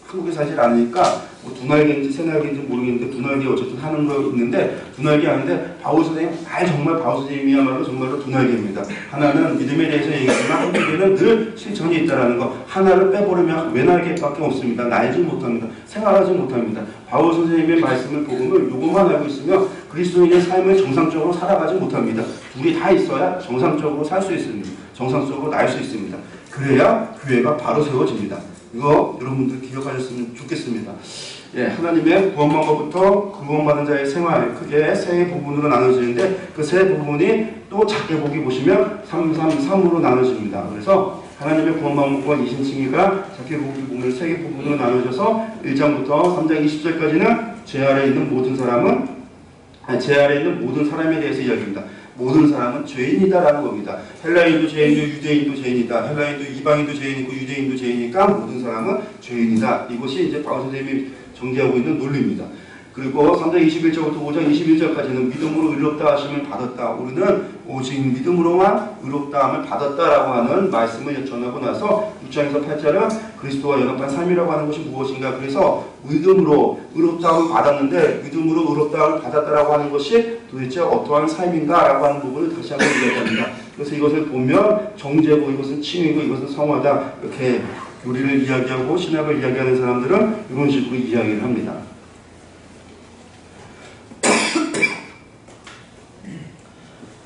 한국에 살질 않으니까 두날개인지 새날개인지 모르겠는데 두날개 어쨌든 하는 거 있는데 두날개 하는데 바울 선생님 정말 바울 선생님이야말로 정말로 두날개입니다. 하나는 믿음에 대해서 얘기하지만 한국에는 늘 실천이 있다라는 거. 하나를 빼버리면 외날개밖에 없습니다. 날지 못합니다. 생활하지 못합니다. 바울 선생님의 말씀을 복음을 요것만 알고 있으면 그리스도인의 삶을 정상적으로 살아가지 못합니다. 둘이 다 있어야 정상적으로 살 수 있습니다. 정상적으로 날 수 있습니다. 그래야 교회가 바로 세워집니다. 이거 여러분들 기억하셨으면 좋겠습니다. 하나님의 구원 방법부터 구원받은 자의 생활 크게 세 부분으로 나눠지는데 그 세 부분이 또 작게 보기 보시면 333으로 나눠집니다. 그래서 하나님의 구원 방법과 이신칭의가 작게 보기 보면 세 개 부분으로 나눠져서 1장부터 3장 20절까지는 제 아래에 있는 모든 사람에 대해서 이야기합니다. 모든 사람은 죄인이다라는 겁니다. 헬라인도 죄인이고 유대인도 죄인이다. 헬라인도 이방인도 죄인이고 유대인도 죄인이니까 모든 사람은 죄인이다. 이것이 이제 바울 선생님이 정리하고 있는 논리입니다. 그리고 3장 21절부터 5장 21절까지는 믿음으로 의롭다 하심을 받았다. 우리는 오직 믿음으로만 의롭다함을 받았다라고 하는 말씀을 전하고 나서 6장에서 8절은 그리스도와 연합한 삶이라고 하는 것이 무엇인가. 그래서 믿음으로 의롭다함을 받았는데 믿음으로 의롭다함을 받았다라고 하는 것이 도대체 어떠한 삶인가라고 하는 부분을 다시 한번 이야기합니다. 그래서 이것을 보면 정죄고 이것은 칭의고 이것은 성화다. 이렇게 교리를 이야기하고 신학을 이야기하는 사람들은 이런 식으로 이야기를 합니다.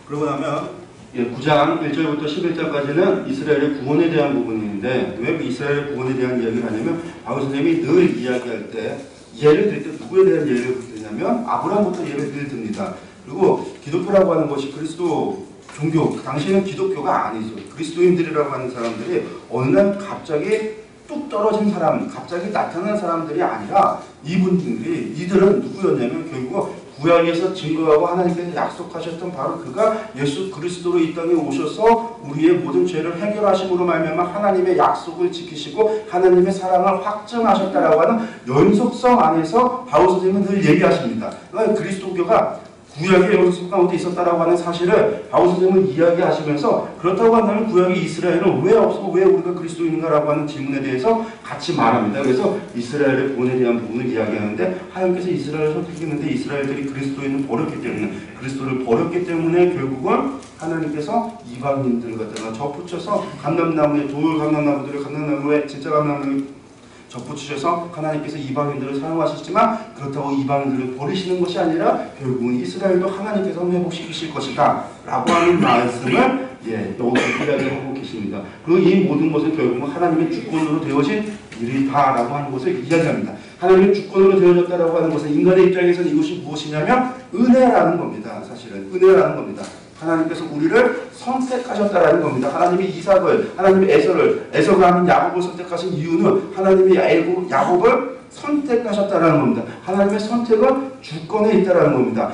그러고 나면 9장 1절부터 11절까지는 이스라엘의 구원에 대한 부분이 있는데 왜 그 이스라엘의 구원에 대한 이야기를 하냐면 바울 선생님이 늘 이야기할 때 예를 들 때 누구에 대한 예를 드냐 무엇이냐면 아브라함부터 예를 듭니다. 그리고 기독교라고 하는 것이 그리스도 종교, 당시에는 기독교가 아니죠. 그리스도인들이라고 하는 사람들이 어느 날 갑자기 뚝 떨어진 사람, 갑자기 나타난 사람들이 아니라 이들은 누구였냐면 결국 구약에서 증거하고 하나님께서 약속하셨던 바로 그가 예수 그리스도로 이 땅에 오셔서 우리의 모든 죄를 해결하심으로 말미암아 하나님의 약속을 지키시고 하나님의 사랑을 확증하셨다라고 하는 연속성 안에서 바울 선생님은 늘 얘기하십니다. 그러니까 그리스도교가 구약의 연속 가운데 있었다라고 하는 사실을 바울 선생님은 이야기하시면서 그렇다고 한다면 구약의 이스라엘은 왜 없고 왜 우리가 그리스도인인가라고 하는 질문에 대해서 같이 말합니다. 그래서 이스라엘의 본에 대한 부분을 이야기하는데 하나님께서 이스라엘을 선택했는데 이스라엘들이 그리스도인을 버렸기 때문에 그리스도를 버렸기 때문에 결국은 하나님께서 이방인들 갖다가 접붙여서 감람나무에 돌 감람나무들을 감람나무에 진짜 감람나무 접붙이셔서 하나님께서 이방인들을 사용하시지만 그렇다고 이방인들을 버리시는 것이 아니라 결국은 이스라엘도 하나님께서 회복시키실 것이다 라고 하는 말씀을 여기서 이야기하고 계십니다. 그리고 이 모든 것은 결국은 하나님의 주권으로 되어진 일이다라고 하는 것을 이야기합니다. 하나님의 주권으로 되어졌다라고 하는 것은 인간의 입장에서는 이것이 무엇이냐면 은혜라는 겁니다. 사실은 은혜라는 겁니다. 하나님께서 우리를 선택하셨다라는 겁니다. 하나님이 이삭을, 하나님이 에서가 하는 야곱을 선택하신 이유는 하나님이 야곱을 선택하셨다라는 겁니다. 하나님의 선택은 주권에 있다라는 겁니다.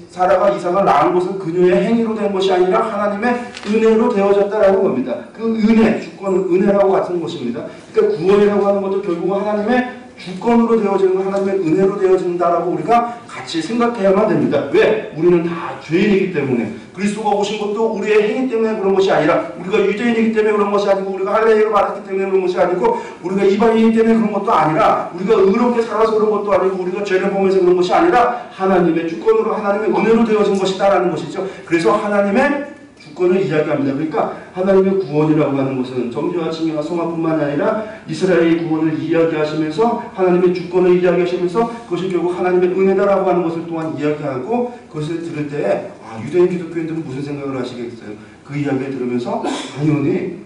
사라가 이삭을 낳은 것은 그녀의 행위로 된 것이 아니라 하나님의 은혜로 되어졌다라는 겁니다. 그 은혜, 주권은 은혜라고 같은 것입니다. 그러니까 구원이라고 하는 것도 결국은 하나님의 주권으로 되어지는 하나님의 은혜로 되어진다라고 우리가 같이 생각해야만 됩니다. 왜? 우리는 다 죄인이기 때문에 그리스도가 오신 것도 우리의 행위 때문에 그런 것이 아니라 우리가 유대인이기 때문에 그런 것이 아니고 우리가 할례를 받았기 때문에 그런 것이 아니고 우리가 이방인이기 때문에 그런 것도 아니라 우리가 의롭게 살아서 그런 것도 아니고 우리가 죄를 범해서 그런 것이 아니라 하나님의 주권으로 하나님의 은혜로 되어진 것이다라는 것이죠. 그래서 하나님의 주권을 이야기합니다. 그러니까 하나님의 구원이라고 하는 것은 정죄와 징계와 성화뿐만 아니라 이스라엘의 구원을 이야기하시면서 하나님의 주권을 이야기하시면서 그것이 결국 하나님의 은혜다라고 하는 것을 또한 이야기하고 그것을 들을 때 유대인 기독교인들은 무슨 생각을 하시겠어요? 그 이야기를 들으면서 당연히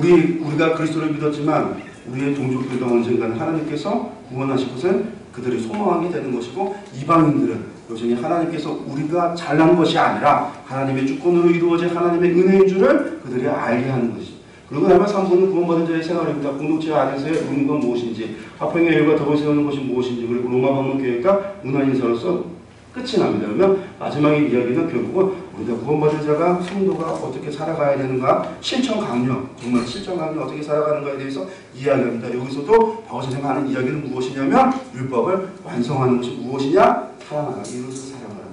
우리가 그리스도를 믿었지만 우리의 동족들도 언젠가는 하나님께서 구원하실 것은 그들이 소망하게 되는 것이고 이방인들은 여전히 하나님께서 우리가 잘난 것이 아니라 하나님의 주권으로 이루어진 하나님의 은혜인 줄을 그들이 알게 하는 것이죠. 그리고 나면 3부는 구원받은 자의 생활입니다. 공동체 안에서의 의무가 무엇인지, 화평의 일과 덕을 세우는 것이 무엇인지, 그리고 로마 방문 교회가 문화인사로서 끝이 납니다. 그러면 마지막의 이야기는 결국은 우리가 구원받은 자가 성도가 어떻게 살아가야 되는가, 실천 강령, 정말 실천 강령 어떻게 살아가는가에 대해서 이야기합니다. 여기서도 바울 선생님이 하는 이야기는 무엇이냐면 율법을 완성하는 것이 무엇이냐? 사랑하라. 이것을 사랑하라.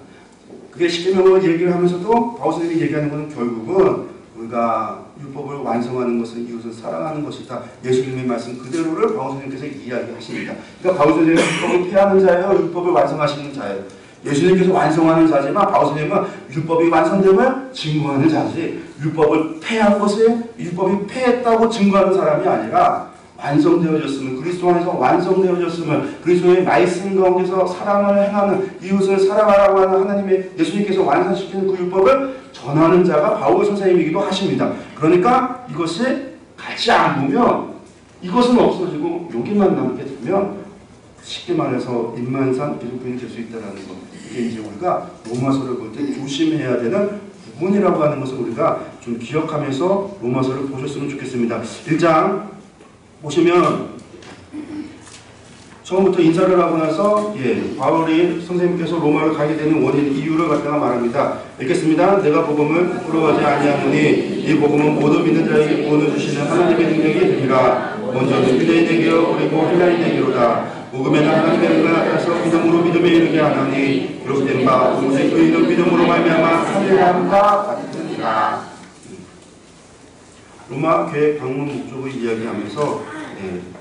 그게 십계명을 얘기를 하면서도 바울 선생님이 얘기하는 것은 결국은 우리가 율법을 완성하는 것은 이것을 사랑하는 것이다. 예수님의 말씀 그대로를 바울 선생님께서 이야기하십니다. 그러니까 바울 선생님은 율법을 폐하는 자예요, 율법을 완성하시는 자예요. 예수님께서 완성하는 자지만 바울 선생님은 율법이 완성됨을 증거하는 자지 율법을 폐한 것을 율법이 폐했다고 증거하는 사람이 아니라 완성되어졌음을 그리스도 안에서 완성되어졌음을 그리스도의 말씀 가운데서 사랑을 행하는 이웃을 사랑하라고 하는 하나님의 예수님께서 완성시키는 그 율법을 전하는 자가 바울 선생님이기도 하십니다. 그러니까 이것이 같이 안 보면 이것은 없어지고 여기만 남게 되면 쉽게 말해서 입만산 기독교인이 될 수 있다는 것. 이게 이제 우리가 로마서를 볼 때 조심해야 되는 부분이라고 하는 것을 우리가 좀 기억하면서 로마서를 보셨으면 좋겠습니다. 1장 보시면 처음부터 인사를 하고 나서 바울이 선생님께서 로마를 가게 되는 원인, 이유를 갖다가 말합니다. 읽겠습니다. 내가 복음을 부끄러워하지 아니하노니 이 복음은 모두 믿는 자에게 구원을 주시는 하나님의 능력이 되리라. 먼저는 유대인에게요 그리고 헬라인에게로다. 복음에는 하나님의 은혜가 나타나서 믿음으로 믿음에 이르게 하나니 그렇게 된 바 오직 의인은 믿음으로 말미암아 살리함과 같으니라. 로마 교회 방문 목적을 이야기하면서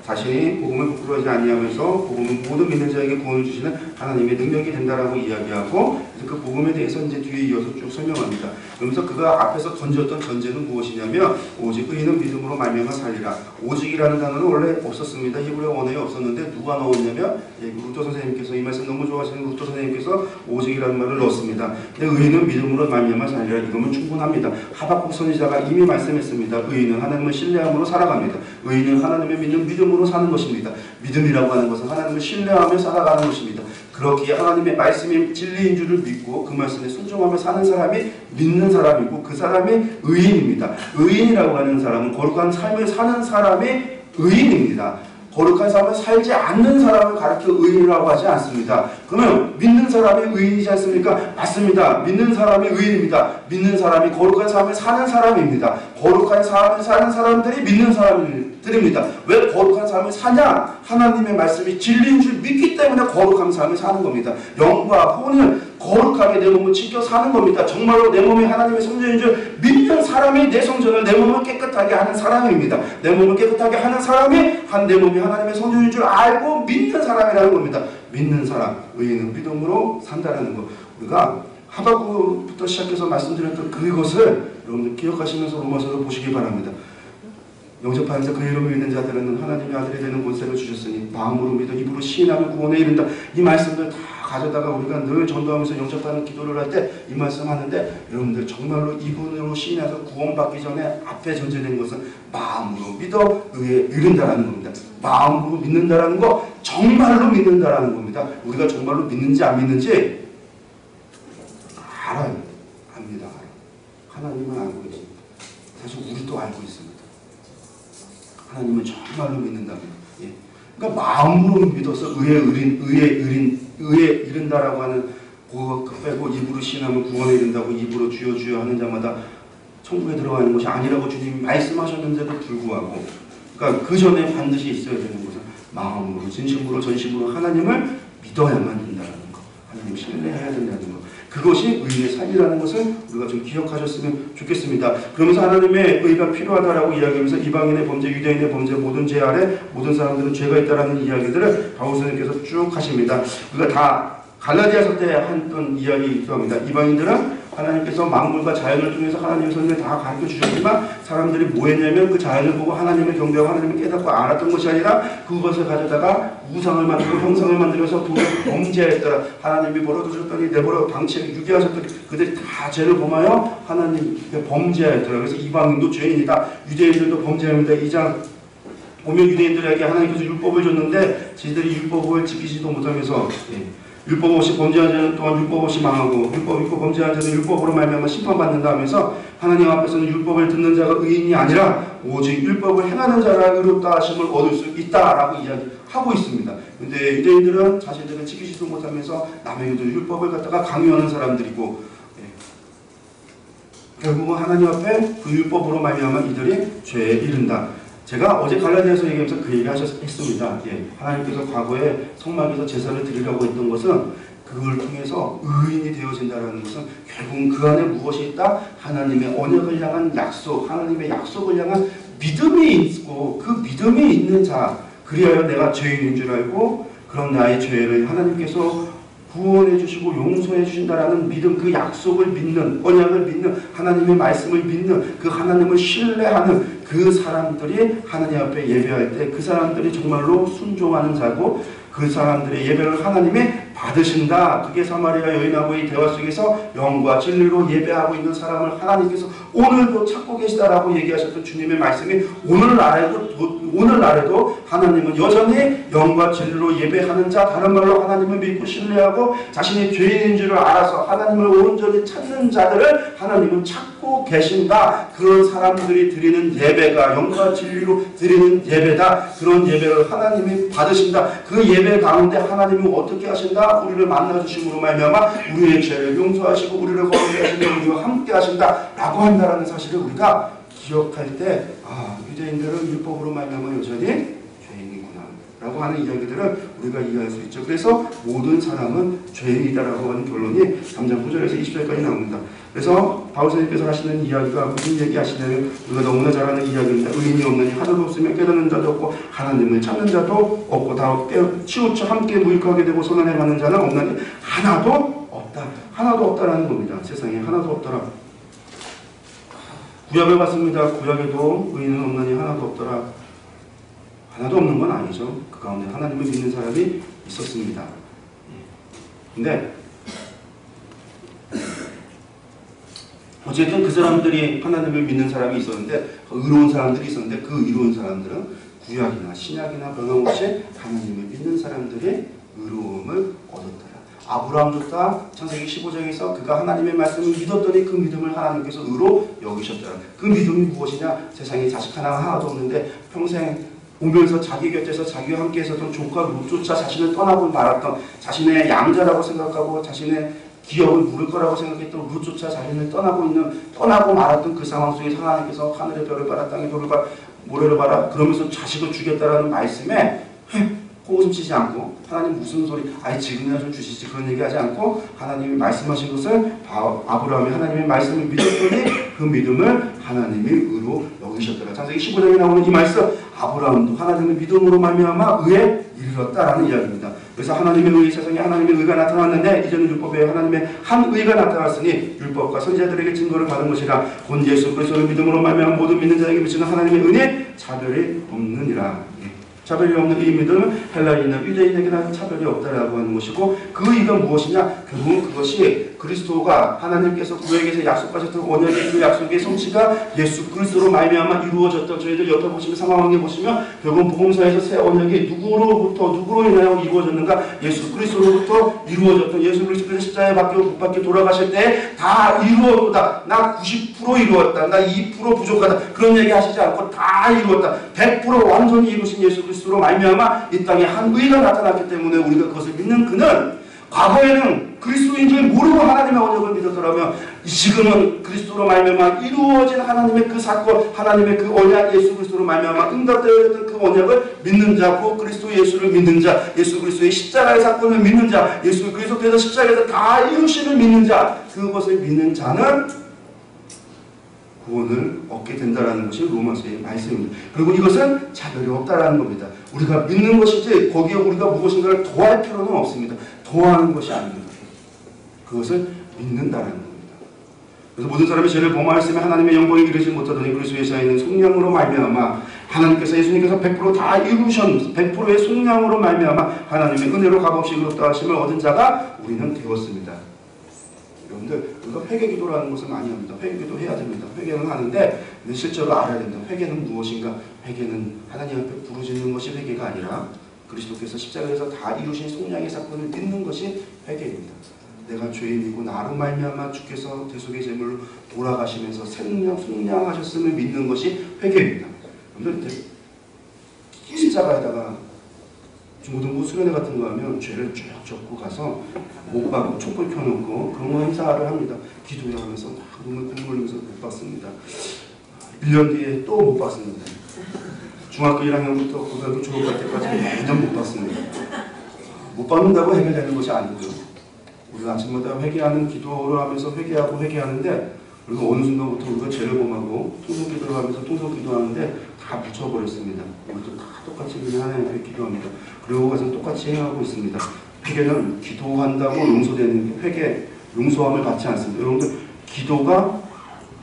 자신이 복음을 부끄러워하지 아니하면서 복음은 모든 믿는 자에게 구원을 주시는 하나님의 능력이 된다라고 이야기하고 그 복음에 대해서 이제 뒤에 이어서 쭉 설명합니다. 그러면서 그가 앞에서 던졌던 전제는 무엇이냐면 오직 의인은 믿음으로 말미암아 살리라. 오직이라는 단어는 원래 없었습니다. 히브리어 원어에 없었는데 누가 넣었냐면 루터 선생님께서 이 말씀 너무 좋아하시는 루터 선생님께서 오직이라는 말을 넣었습니다. 근데 의인은 믿음으로 말미암아 살리라. 이거면 충분합니다. 하박국 선지자가 이미 말씀했습니다. 의인은 하나님을 신뢰함으로 살아갑니다. 의인은 하나님의 있는 믿음으로 사는 것입니다. 믿음이라고 하는 것은 하나님을 신뢰하며 살아가는 것입니다. 그렇기에 하나님의 말씀이 진리인 줄을 믿고 그 말씀에 순종하며 사는 사람이 믿는 사람이고 그 사람이 의인입니다. 의인이라고 하는 사람은 거룩한 삶을 사는 사람이 의인입니다. 거룩한 삶을 살지 않는 사람을 가르쳐 의인이라고 하지 않습니다. 그러면 믿는 사람이 의인이지 않습니까? 맞습니다. 믿는 사람이 의인입니다. 믿는 사람이 거룩한 삶을 사는 사람입니다. 거룩한 삶을 사는 사람들이 믿는 사람들입니다. 왜 거룩한 삶을 사냐? 하나님의 말씀이 진리인 줄 믿기 때문에 거룩한 삶을 사는 겁니다. 영과 혼을 거룩하게 내 몸을 지켜 사는 겁니다. 정말로 내 몸이 하나님의 성전인 줄 믿는 사람이 내 성전을 내 몸을 깨끗하게 하는 사람입니다. 내 몸을 깨끗하게 하는 사람이 내 몸이 하나님의 성전인 줄 알고 믿는 사람이라는 겁니다. 믿는 사람, 의인은 믿음으로 산다는 것. 우리가 하박국부터 시작해서 말씀드렸던 그것을 여러분들 기억하시면서 로마서를 보시기 바랍니다. 영접하면서 그 이름을 믿는 자들은 하나님의 아들이 되는 권세를 주셨으니 마음으로 믿어 입으로 시인하면 구원에 이른다. 이 말씀들 다 가져다가 우리가 늘 전도하면서 영접하는 기도를 할 때 이 말씀 하는데 여러분들 정말로 이분으로 시인해서 구원받기 전에 앞에 전제된 것은 마음으로 믿어 의에 이른다라는 겁니다. 마음으로 믿는다라는 거 정말로 믿는다라는 겁니다. 우리가 정말로 믿는지 안 믿는지 알아요. 압니다. 하나님은 알고 있습니다. 사실 우리도 알고 있습니다. 하나님은 정말로 믿는답니다. 예. 그러니까 마음으로 믿어서 의에 이른다라고 하는 그거 빼고 입으로 시인하면 구원에 이른다고 입으로 주여 주여 하는 자마다 천국에 들어가는 것이 아니라고 주님이 말씀하셨는데도 불구하고 그러니까 그 전에 반드시 있어야 되는 것은 마음으로 진심으로 전심으로 하나님을 믿어야만 된다는 것. 하나님 신뢰해야 된다는 것. 그것이 의의 삶이라는 것을 우리가 좀 기억하셨으면 좋겠습니다. 그러면서 하나님의 의가 필요하다라고 이야기하면서 이방인의 범죄, 유대인의 범죄, 모든 죄 아래 모든 사람들은 죄가 있다라는 이야기들을 바울 선생님께서 쭉 하십니다. 우리가 다 갈라디아서 때 했던 이야기이기도 합니다. 이방인들은 하나님께서 만물과 자연을 통해서 하나님의 선을 다 가르쳐 주셨지만 사람들이 뭐 했냐면 그 자연을 보고 하나님을 경배하고 하나님을 깨닫고 알았던 것이 아니라 그것을 가져다가 우상을 만들고 형상을 만들어서 도덕을 범죄했더라. 하나님이 뭐라도 주셨더니 내버려 방치하게 유기하셨더니 그들이 다 죄를 범하여 하나님께 범죄하였더라. 그래서 이방인도 죄인이다. 유대인들도 범죄합니다. 2장 보면 유대인들에게 하나님께서 율법을 줬는데 지들이 율법을 지키지도 못하면서 율법 없이 범죄한 자는 또한 율법 없이 망하고 율법 있고 범죄한 자는 율법으로 말미암아 심판받는다 하면서 하나님 앞에서는 율법을 듣는 자가 의인이 아니라 오직 율법을 행하는 자라 의롭다 하심을 얻을 수 있다라고 이야기하고 있습니다. 그런데 유대인들은 자신들은 지키지도 못하면서 남에게도 율법을 갖다가 강요하는 사람들이고 결국은 하나님 앞에 그 율법으로 말미암아 이들이 죄에 이른다. 제가 어제 갈라디아서 얘기하면서 그 얘기 했습니다. 하나님께서 과거에 성막에서 제사를 드리려고 했던 것은 그걸 통해서 의인이 되어진다는 것은 결국은 그 안에 무엇이 있다? 하나님의 언약을 향한 약속, 하나님의 약속을 향한 믿음이 있고 그 믿음이 있는 자, 그리하여 내가 죄인인 줄 알고 그런 나의 죄를 하나님께서 구원해 주시고 용서해 주신다라는 믿음, 그 약속을 믿는, 언약을 믿는, 하나님의 말씀을 믿는, 그 하나님을 신뢰하는 그 사람들이 하나님 앞에 예배할 때 그 사람들이 정말로 순종하는 자고 그 사람들의 예배를 하나님이 받으신다. 그게 사마리아 여인하고의 대화 속에서 영과 진리로 예배하고 있는 사람을 하나님께서 오늘도 찾고 계시다라고 얘기하셨던 주님의 말씀이 오늘날에도 하나님은 여전히 영과 진리로 예배하는 자, 다른 말로 하나님을 믿고 신뢰하고 자신이 죄인인 줄을 알아서 하나님을 온전히 찾는 자들을 하나님은 찾고 계신다. 그런 사람들이 드리는 예배가 영과 진리로 드리는 예배다. 그런 예배를 하나님이 받으신다. 그 예배 가운데 하나님은 어떻게 하신다? 우리를 만나주심으로 말미암아 우리의 죄를 용서하시고 우리를 거룩하게 하시며 우리와 함께 하신다 라고 한다는 사실을 우리가 기억할 때 유대인들은 율법으로 말미암아 여전히 죄인이구나 라고 하는 이야기들을 우리가 이해할 수 있죠. 그래서 모든 사람은 죄인이다라고 하는 결론이 3장 9절에서 20절까지 나옵니다. 그래서 바울 선생님께서 하시는 이야기가 무슨 얘기 하시냐면 우리가 너무나 잘 아는 이야기입니다. 의인이 없느니 하나도 없으며 깨닫는 자도 없고 하나님을 찾는 자도 없고 다 치우쳐 함께 무익하게 되고 선언해가는 자는 없나니 하나도 없다. 하나도 없다라는 겁니다. 세상에 하나도 없더라. 구약을 봤습니다. 구약에도 의인은 없나니 하나도 없더라. 하나도 없는 건 아니죠. 그 가운데 하나님을 믿는 사람이 있었습니다. 근데 어쨌든 그 사람들이 하나님을 믿는 사람이 있었는데 의로운 사람들이 있었는데 그 의로운 사람들은 구약이나 신약이나 변함없이 하나님을 믿는 사람들이 의로움을 얻었더라. 아브라함조차 창세기 15장에서 그가 하나님의 말씀을 믿었더니 그 믿음을 하나님께서 의로 여기셨더라. 그 믿음이 무엇이냐? 세상에 자식 하나도 없는데 평생 오면서 자기 곁에서 자기와 함께 있었던 조카 롯조차 자신을 떠나고 말았던, 자신의 양자라고 생각하고 자신의 기업을 물을 거라고 생각했던 롯조차 자신을 떠나고 말았던 그 상황 속에서 하나님께서 하늘의 별을 봐라, 땅의 돌을 봐라, 모래를 봐라 그러면서 자식을 주겠다라는 말씀에 호웃음 치지 않고, 하나님 무슨 소리, 아이 지금이나 좀 주시지, 그런 얘기하지 않고 하나님이 말씀하신 것을 아브라함이 하나님의 말씀을 믿었더니 그 믿음을 하나님이 의로 여기셨더라. 창세기 15장에 나오는 이 말씀, 아브라함도 하나님의 믿음으로 말미암아 의에 이르렀다라는 이야기입니다. 그래서 하나님의 의, 세상에 하나님의 의가 나타났는데 이제는 율법에 하나님의 한 의가 나타났으니 율법과 선지자들에게 증거를 받은 것이라. 곧 예수 그리스도를 믿음으로 말미암아 모든 믿는 자에게 미치는 하나님의 은혜 차별이 없느니라. 차별이 없는 이 믿음은 헬라인이나 유대인에게나 차별이 없다라고 하는 것이고, 그 의가 무엇이냐? 결국은 그것이 그리스도가 하나님께서 구약에서 약속하셨던 언약의 그 약속의 성취가 예수 그리스도로 말미암아 이루어졌던, 저희들 옆에 보시면 상황에 보시면 결국은 복음서에서 새 언약이 누구로 인하여 이루어졌는가? 예수 그리스도로부터 이루어졌던, 예수 그리스도께서 십자가에 못 박혀 돌아가실 때 다 이루었다. 나 90% 이루었다. 나 2% 부족하다. 그런 얘기 하시지 않고 다 이루었다. 100% 완전히 이루신 예수 그리스도로 말미암아 이 땅에 한 의가 나타났기 때문에 우리가 그것을 믿는 그는, 과거에는 그리스도인 줄 모르고 하나님의 언약을 믿었더라면 지금은 그리스도로 말미암아 이루어진 하나님의 그 사건, 하나님의 그 언약, 예수 그리스도로 말미암아 응답되어 있던 그 언약을 믿는 자, 그 그리스도 예수를 믿는 자, 예수 그리스도의 십자가의 사건을 믿는 자, 예수 그리스도께서 십자가에서 다 이루심을 믿는 자, 그것을 믿는 자는 구원을 얻게 된다는 것이 로마서의 말씀입니다. 그리고 이것은 차별이 없다라는 겁니다. 우리가 믿는 것이지 거기에 우리가 무엇인가를 더할 필요는 없습니다. 더하는 것이 아닙니다. 그것을 믿는다라는 겁니다. 그래서 모든 사람이 죄를 범하였으면 하나님의 영광에 이르지 못하더니 그리스도 예수에 있는 속량으로 말미암아 하나님께서 예수님께서 100% 다 이루신 100%의 속량으로 말미암아 하나님의 은혜로 값없이 의롭다 하심을 얻은 자가 우리는 되었습니다. 여러분들, 우리가 회개기도라는 것을 많이 합니다. 회개기도 해야 됩니다. 회개는 하는데 실제로 알아야 됩니다. 회개는 무엇인가? 회개는 하나님 앞에 부르짖는 것이 회개가 아니라 그리스도께서 십자가에서 다 이루신 속량의 사건을 믿는 것이 회개입니다. 내가 죄인이고 나로 말미암아 주께서 대속의 제물로 돌아가시면서 속량하셨음을 믿는 것이 회개입니다. 여러분들, 십자가에다가 중고등부 수련회 같은 거 하면 죄를 쭉 적고 가서 못 받고 촛불 켜놓고 그런 거 행사를 합니다. 기도해 하면서 눈물 흘리면서 못 받습니다. 1년 뒤에 또 못 받습니다. 중학교 1학년부터 고등학교 졸업할 때까지 매년 못 받습니다. 못 받는다고 해결되는 것이 아니고요. 우리가 아침마다 회개하는 기도를 하면서 회개하는데, 그리고 어느 순간부터 우리가 죄를 범하고 통성기도를 하면서 통성기도하는데 다 묻혀버렸습니다. 우리도 다 똑같이 그냥 하나님 앞에 기도합니다. 그리고 가서 똑같이 행하고 있습니다. 회개는 기도한다고 용서되는 게, 회개, 용서함을 받지 않습니다. 여러분들, 기도가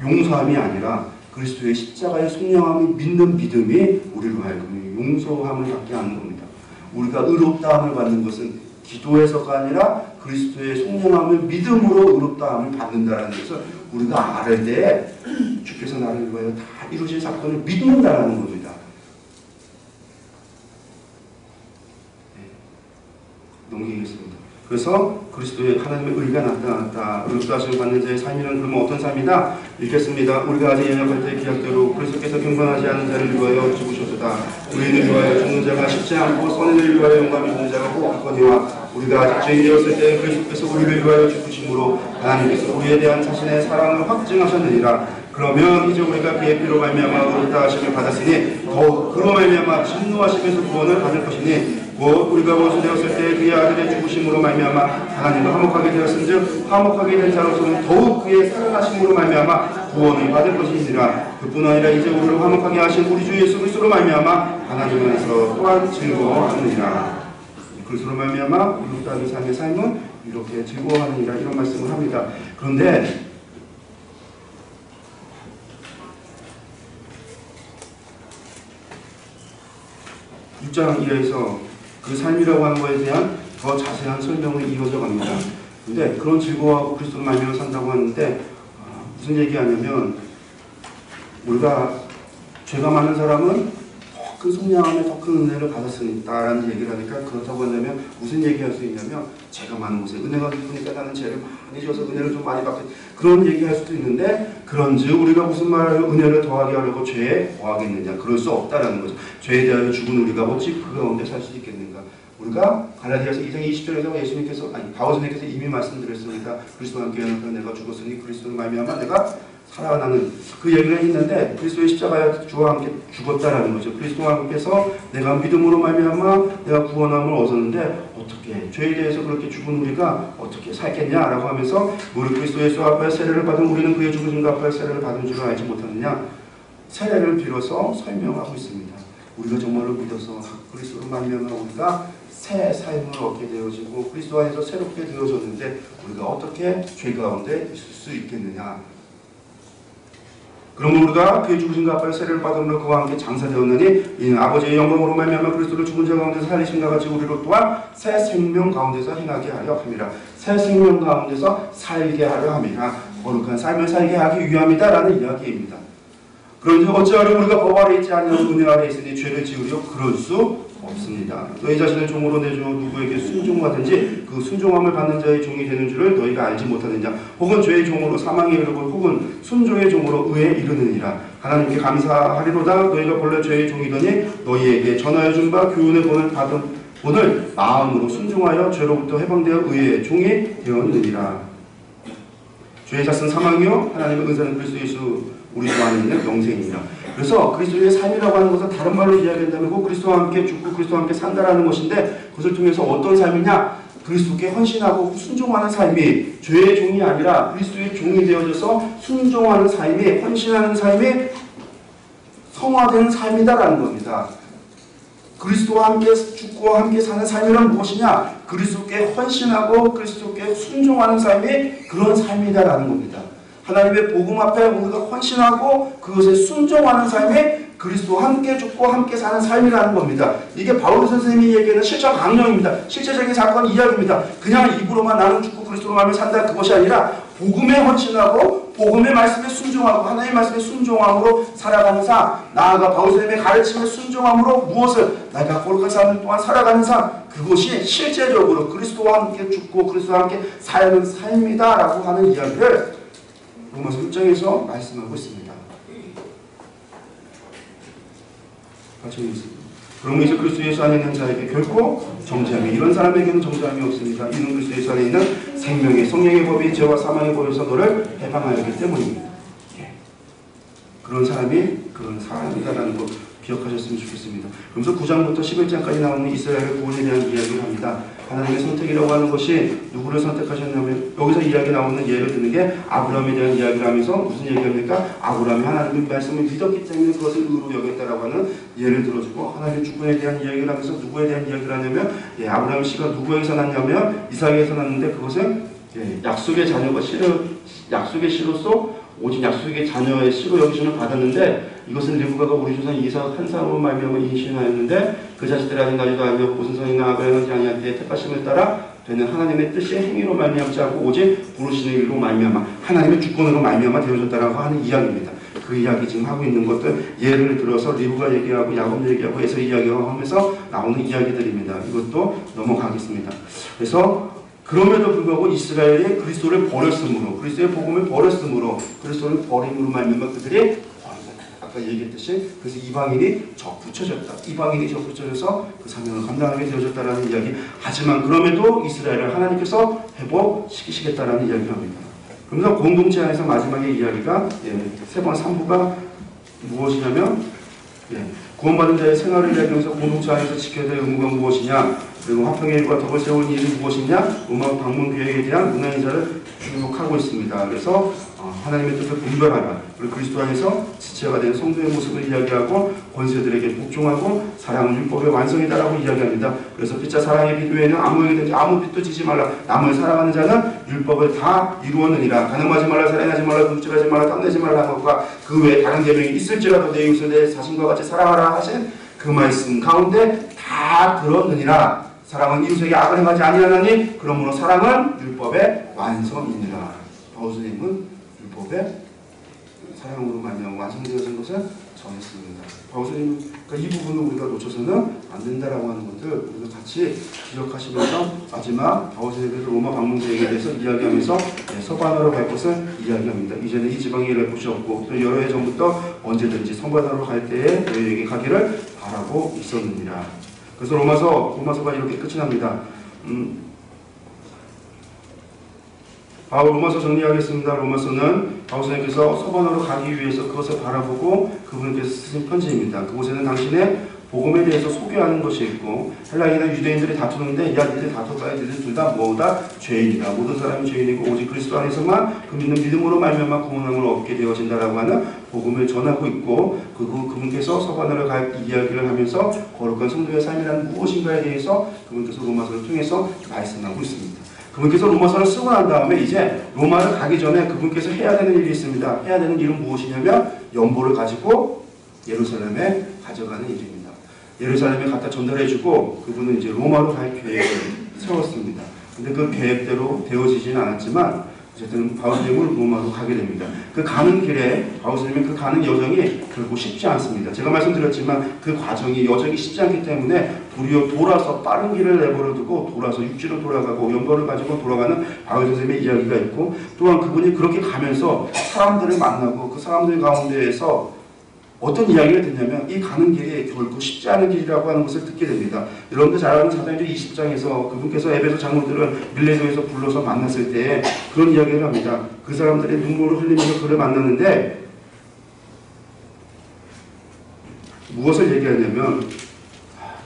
용서함이 아니라 그리스도의 십자가의 속량함을 믿는 믿음이 우리로 하여금 용서함을 받게 하는 겁니다. 우리가 의롭다함을 받는 것은 기도에서가 아니라 그리스도의 속량함을 믿음으로 의롭다함을 받는다는 것을 우리가 알을 때 주께서 나를 위하여 다 이루신 사건을 믿는다는 겁니다. 넘기겠습니다. 그래서 그리스도의 하나님의 의가 나타났다. 의롭다 하심을 받는 자의 삶이란 그러면 어떤 삶이다? 읽겠습니다. 우리가 아직 연약할 때의 기약대로 그리스도께서 경건하지 않은 자를 위하여 죽으셨도다. 의인을 위하여 죽는 자가 쉽지 않고 선인을 위하여 영감이 있는 자가 꼭 있거니와 우리가 아직 죄인이었을 때 그리스도께서 우리를 위하여 죽으심으로 하나님께서 우리에 대한 자신의 사랑을 확증하셨느니라. 그러면 이제 우리가 그의 피로 말미암아 의롭다 하심을 받았으니 더욱 그로 말미암아 진노하심에서 구원을 받을 것이니 곧 우리가 원수 되었을 때 그의 아들의 죽으심으로 말미암아 하나님과 화목하게 되었은즉 화목하게 된 자로서는 더욱 그의 살아나심으로 말미암아 구원을 받을 것이니라. 그뿐 아니라 이제 우리를 화목하게 하신 우리 주 예수 그리스도로 말미암아 하나님 안에서 또한 즐거워하느니라. 그리스도로 말미암아 의롭다 하는 삶의 삶은 이렇게 즐거워하느니라, 이런 말씀을 합니다. 그런데 6장 이하에서 그 삶이라고 하는 것에 대한 더 자세한 설명이 이어져 갑니다. 근데 그런 즐거워하고 그리스도로 말미암아 산다고 하는데 무슨 얘기하냐면, 우리가 죄가 많은 사람은 큰 속량함에 더 큰 은혜를 받았습니다라는 얘기를 하니까, 그렇다고 한다면 무슨 얘기할 수 있냐면, 제가 많은 곳에 은혜가 깊으니까 나는 죄를 많이 져서 은혜를 좀 많이 받게, 그런 얘기할 수도 있는데, 그런즉 우리가 무슨 말을 은혜를 더하게 하려고 죄에 더하겠느냐, 그럴 수 없다라는 거죠. 죄에 대하여 죽은 우리가 어찌 그 가운데 살 수 있겠는가. 우리가 갈라디아서 2장 20절에서 예수님께서, 바오선생님께서 이미 말씀드렸습니다. 그리스도와 함께 내가 죽었으니 그리스도로 말미암아 내가 살아나는, 그 얘기를 했는데, 그리스도의 십자가에 주와 함께 죽었다라는 거죠. 그리스도와 함께서 내가 믿음으로 말미암아 내가 구원함을 얻었는데, 어떻게 죄에 대해서 그렇게 죽은 우리가 어떻게 살겠냐라고 하면서, 무릇 그리스도 예수 앞에 세례를 받은 우리는 그의 죽으심과 앞에 세례를 받은 줄을 알지 못하느냐, 세례를 빌어서 설명하고 있습니다. 우리가 정말로 믿어서 그리스도로 말미암아 우리가 새 삶을 얻게 되어지고 그리스도 안에서 새롭게 되어졌는데, 우리가 어떻게 죄 가운데 있을 수 있겠느냐. 그러면 우리가 그의 죽으심과 앞에 세례를 받음으로 그와 함께 장사되었느니, 이는 아버지의 영광으로 말미암아 그리스도를 죽은 자 가운데서 살리신과 같이 우리로 또한 새 생명 가운데서 행하게 하려 함이라. 새 생명 가운데서 살게 하려 함이라. 거룩한 삶을 살게 하기 위함이다라는 이야기입니다. 그런데 어찌하여 우리가 법 아래 있지 아니하고 은혜 아래 있으니 죄를 지으려 그럴 수 없습니다. 너희 자신을 종으로 내주어 누구에게 순종하든지 그 순종함을 받는 자의 종이 되는 줄을 너희가 알지 못하느냐. 혹은 죄의 종으로 사망에 이르고 혹은 순종의 종으로 의에 이르느니라. 하나님께 감사하리로다. 너희가 본래 죄의 종이더니 너희에게 전하여 준 바 교훈의 본을 받은 본을 마음으로 순종하여 죄로부터 해방되어 의의 종이 되었느니라. 죄의 잣은 사망이요 하나님의 은사는 그리스도 예수 우리 안에 있는 영생이니라. 그래서 그리스도의 삶이라고 하는 것은 다른 말로 이야기한다면 꼭 그리스도와 함께 죽고 그리스도와 함께 산다라는 것인데, 그것을 통해서 어떤 삶이냐, 그리스도께 헌신하고 순종하는 삶이, 죄의 종이 아니라 그리스도의 종이 되어져서 순종하는 삶이, 헌신하는 삶이 성화되는 삶이다라는 겁니다. 그리스도와 함께 죽고 함께 사는 삶이란 무엇이냐? 그리스도께 헌신하고 그리스도께 순종하는 삶이 그런 삶이다라는 겁니다. 하나님의 복음 앞에 우리가 헌신하고 그것에 순종하는 삶이 그리스도와 함께 죽고 함께 사는 삶이라는 겁니다. 이게 바울 선생님이 얘기하는 실천 강령입니다. 실제적인 사건 이야기입니다. 그냥 입으로만 나는 죽고 그리스도로 말며 산다, 그것이 아니라 복음에 헌신하고 복음의 말씀에 순종하고 하나님의 말씀에 순종함으로 살아가는 삶, 나아가 바울 선생님의 가르침에 순종함으로 무엇을, 내가 거룩한 삶 동안 살아가는 삶, 그것이 실제적으로 그리스도와 함께 죽고 그리스도와 함께 사는 삶이다라고 하는 이야기를 로마서 1장에서 말씀하고 있습니다. 같이 읽습니다. 그러므로 이제 그리스도 예수 안에 있는 자에게 결코 정죄함이, 이런 사람에게는 정죄함이 없습니다. 이는 그리스도 예수 안에 있는 생명의 성령의 법이 죄와 사망의 법에서 너를 해방하였기 때문입니다. 그런 사람이 그런 사람이다라는 것 기억하셨으면 좋겠습니다. 그러면서 9장부터 11장까지 나오는 이스라엘의 구원에 대한 이야기를 합니다. 하나님의 선택이라고 하는 것이 누구를 선택하셨냐면, 여기서 이야기 나오는 예를 드는 게 아브라함에 대한 이야기를 하면서 무슨 얘기합니까? 아브라함이 하나님의 말씀을 믿었기 때문에 그것을 의로 여겼다라고 하는 예를 들어주고, 하나님의 주권에 대한 이야기를 하면서 누구에 대한 이야기를 하냐면, 아브라함 씨가 누구에게서 났냐면 이삭에게서 났는데, 그것은 약속의 자녀가 약속의 씨로서 오직 약속의 자녀의 씨로 여기심을 받았는데, 이것은 리브가가 우리 조상 이삭 한 사람으로 말미암아 임신하였는데, 그 자식들이 아직 나이도 아니었고 무슨 성이나 아브라함이 아니할 때에 택하심을 따라 되는 하나님의 뜻이 행위로 말미암지 않고 오직 부르시는 일로 말미암아 하나님의 주권으로 말미암아 되어졌다라고 하는 이야기입니다. 그 이야기 지금 하고 있는 것들, 예를 들어서 리브가 얘기하고 야곱 얘기하고 에서 이야기하고 하면서 나오는 이야기들입니다. 이것도 넘어가겠습니다. 그래서 그럼에도 불구하고 이스라엘이 그리스도를 버렸으므로, 그리스도의 복음을 버렸으므로, 그리스도를 버림으로 말미암아 그들이, 아까 얘기했듯이, 그래서 이방인이 적붙여졌다. 이방인이 적붙여져서 그 사명을 감당하게 되어졌다라는 이야기. 하지만 그럼에도 이스라엘을 하나님께서 회복시키시겠다라는 이야기를 합니다. 그러면서 공동체 안에서 마지막에 이야기가, 세 번 3부가 무엇이냐면, 구원받은 자의 생활을 이야기하면서 공동체 안에서 지켜야 될 의무가 무엇이냐, 그리고 화평의 일과 덕을 세운 일이 무엇이냐, 음악 방문 계획에 대한 문화인사를 쭉 하고 있습니다. 그래서 하나님의 뜻을 분별하라, 그리고 그리스도 안에서 지체가 된 성도의 모습을 이야기하고, 권세들에게 복종하고, 사랑은 율법의 완성이다라고 이야기합니다. 그래서 피차 사랑의 비교에는 아무에게든지 아무 빚도 지지 말라, 남을 사랑하는 자는 율법을 다 이루었느니라. 가늠하지 말라, 살인하지 말라, 도둑질하지 말라, 탐내지 말라 하는 것과 그 외에 다른 계명이 있을지라도 내 이웃을 내 자신과 같이 사랑하라 하신 그 말씀 가운데 다 들었느니라. 사랑은 이웃에게 악을 행하지 아니하나니 그러므로 사랑은 율법의 완성이니라. 바울 선생님은 율법의 사랑으로 말미암아 완성되어진 것을 전했습니다. 바울선생님, 그러니까 이 부분을 우리가 놓쳐서는 안 된다라고 하는 것들 우리가 같이 기억하시면서 마지막 바울선생님께서 로마 방문 계획에 대해서 이야기하면서 서반으로 갈 것을 이야기합니다. 이제는 이 지방에 일할 곳이 없고 또 여러 해 전부터 언제든지 서반으로 갈 때에 너희에게 가기를 바라고 있었느니라. 그래서 로마서가 이렇게 끝이 납니다. 로마서 정리하겠습니다. 로마서는 바울 선생님께서 서반으로 가기 위해서 그것을 바라보고 그분께서 쓰신 편지입니다. 그곳에는 당신의 복음에 대해서 소개하는 것이 있고 헬라인이나 유대인들이 다투는데 야 니들 다퉈봐야 니들 둘 다 뭐다? 죄인이다. 모든 사람이 죄인이고 오직 그리스도 안에서만 그 믿음으로 말미암아 구원함을 얻게 되어진다라고 하는 복음을 전하고 있고 그분께서 서반으로 갈 이야기를 하면서 거룩한 성도의 삶이란 무엇인가에 대해서 그분께서 로마서를 통해서 말씀하고 있습니다. 그분께서 로마서를 쓰고 난 다음에 이제 로마를 가기 전에 그분께서 해야 되는 일이 있습니다. 해야 되는 일은 무엇이냐면 연보를 가지고 예루살렘에 가져가는 일입니다. 예루살렘에 갖다 전달해주고 그분은 이제 로마로 갈 계획을 세웠습니다. 근데 그 계획대로 되어지지는 않았지만 어쨌든 바울선생님은 로마로 가게 됩니다. 그 가는 길에 바울선생님은 그 가는 여정이 결국 쉽지 않습니다. 제가 말씀드렸지만 그 과정이 여정이 쉽지 않기 때문에 도리어 돌아서 빠른 길을 내버려 두고 돌아서 육지로 돌아가고 연보를 가지고 돌아가는 바울선생님의 이야기가 있고 또한 그분이 그렇게 가면서 사람들을 만나고 그 사람들 가운데에서 어떤 이야기를 듣냐면 이 가는 길이 결코 쉽지 않은 길이라고 하는 것을 듣게 됩니다. 여러분들 잘 아는 사도행전 20장에서 그분께서 에베소 장로들을 밀레도에서 불러서 만났을 때 그런 이야기를 합니다. 그 사람들이 눈물을 흘리면서 그를 만났는데 무엇을 얘기하냐면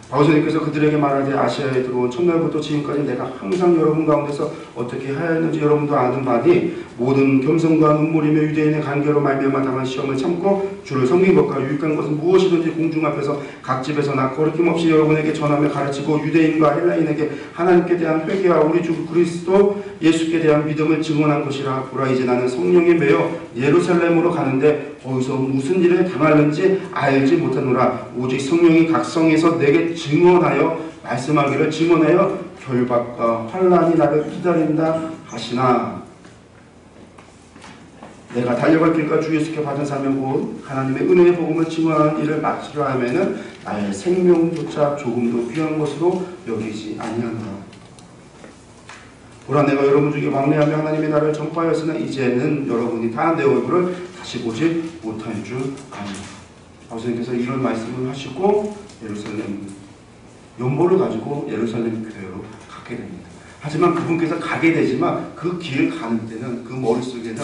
바울선생님께서 그들에게 말하되 아시아에 들어온 첫날부터 지금까지 내가 항상 여러분 가운데서 어떻게 하였는지 여러분도 아는 바니 모든 겸손과 눈물이며 유대인의 간계로 말미암아 당한 시험을 참고 주를 섬긴 것과 유익한 것은 무엇이든지 공중 앞에서 각 집에서나 거리낌 없이 여러분에게 전하며 가르치고 유대인과 헬라인에게 하나님께 대한 회개와 우리 주 그리스도 예수께 대한 믿음을 증언한 것이라. 보라 이제 나는 성령에 매여 예루살렘으로 가는데 거기서 무슨 일을 당하는지 알지 못하노라. 오직 성령이 각 성에서 내게 말씀하기를 증언하여 결박과 환난이 나를 기다린다 하시나 내가 달려갈 길과 주 예수께 받은 사명 곧 하나님의 은혜의 복음을 증언하는 일을 마치려 하면은 나의 생명조차 조금도 귀한 것으로 여기지 아니하노라. 보라 내가 여러분 중에 왕래하며 하나님의 나라를 전파하였으나 이제는 여러분이 다 내 얼굴을 다시 보지 못할 줄 아노라. 바울선생님께서 이런 말씀을 하시고 예루살렘 연보를 가지고 예루살렘 교회로 가게 됩니다. 하지만 그분께서 가게 되지만 그 길을 가는 때는 그 머릿속에는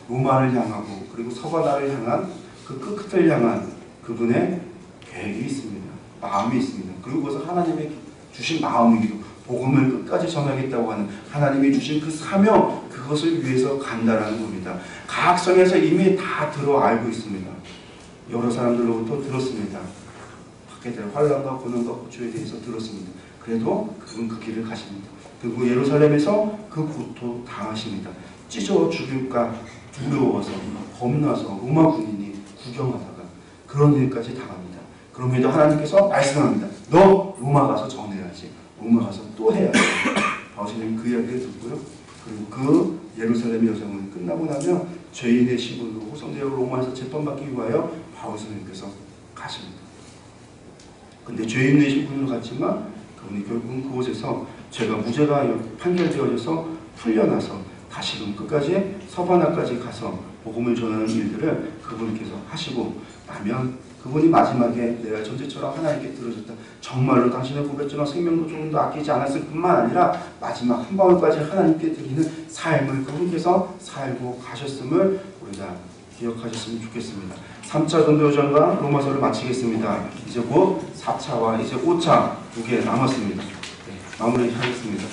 로마를 향하고 그리고 서바다를 향한 그 끝을 향한 그분의 계획이 있습니다. 마음이 있습니다. 그리고 그것은 하나님의 주신 마음이기도 복음을 끝까지 전하겠다고 하는 하나님이 주신 그 사명 그것을 위해서 간다라는 겁니다. 각 성에서 이미 다 알고 있습니다. 여러 사람들로부터 들었습니다. 받게 될 환난과 고난과 고초에 대해서 들었습니다. 그래도 그분 그 길을 가십니다. 그리고 예루살렘에서 그 고통 당하십니다. 찢어 죽일까 두려워서 겁나서 로마 군인이 구경하다가 그런 일까지 당합니다. 그럼에도 하나님께서 말씀합니다. 너 로마 가서 전해야지. 로마 가서 또 해야지. 바울선생님이 그 이야기를 듣고요. 그리고 그 예루살렘 여정은 끝나고 나면 죄인의 신분으로 호성되어 로마에서 재판받기 위하여 바울선생님께서 가십니다. 근데 죄인의 신분으로 갔지만 그분이 결국은 그곳에서 죄가 무죄가 판결되어져서 풀려나서 다시금 끝까지 서바나까지 가서 복음을 전하는 일들을 그분께서 하시고 나면 그분이 마지막에 내가 전제처럼 하나님께 들어줬다. 정말로 당신의 고백처럼 생명도 조금 더 아끼지 않았을 뿐만 아니라 마지막 한 방울까지 하나님께 드리는 삶을 그분께서 살고 가셨음을 우리가 기억하셨으면 좋겠습니다. 3차 전도여정과 로마서를 마치겠습니다. 이제 곧 4차와 이제 5차 두 개 남았습니다. 마무리하겠습니다.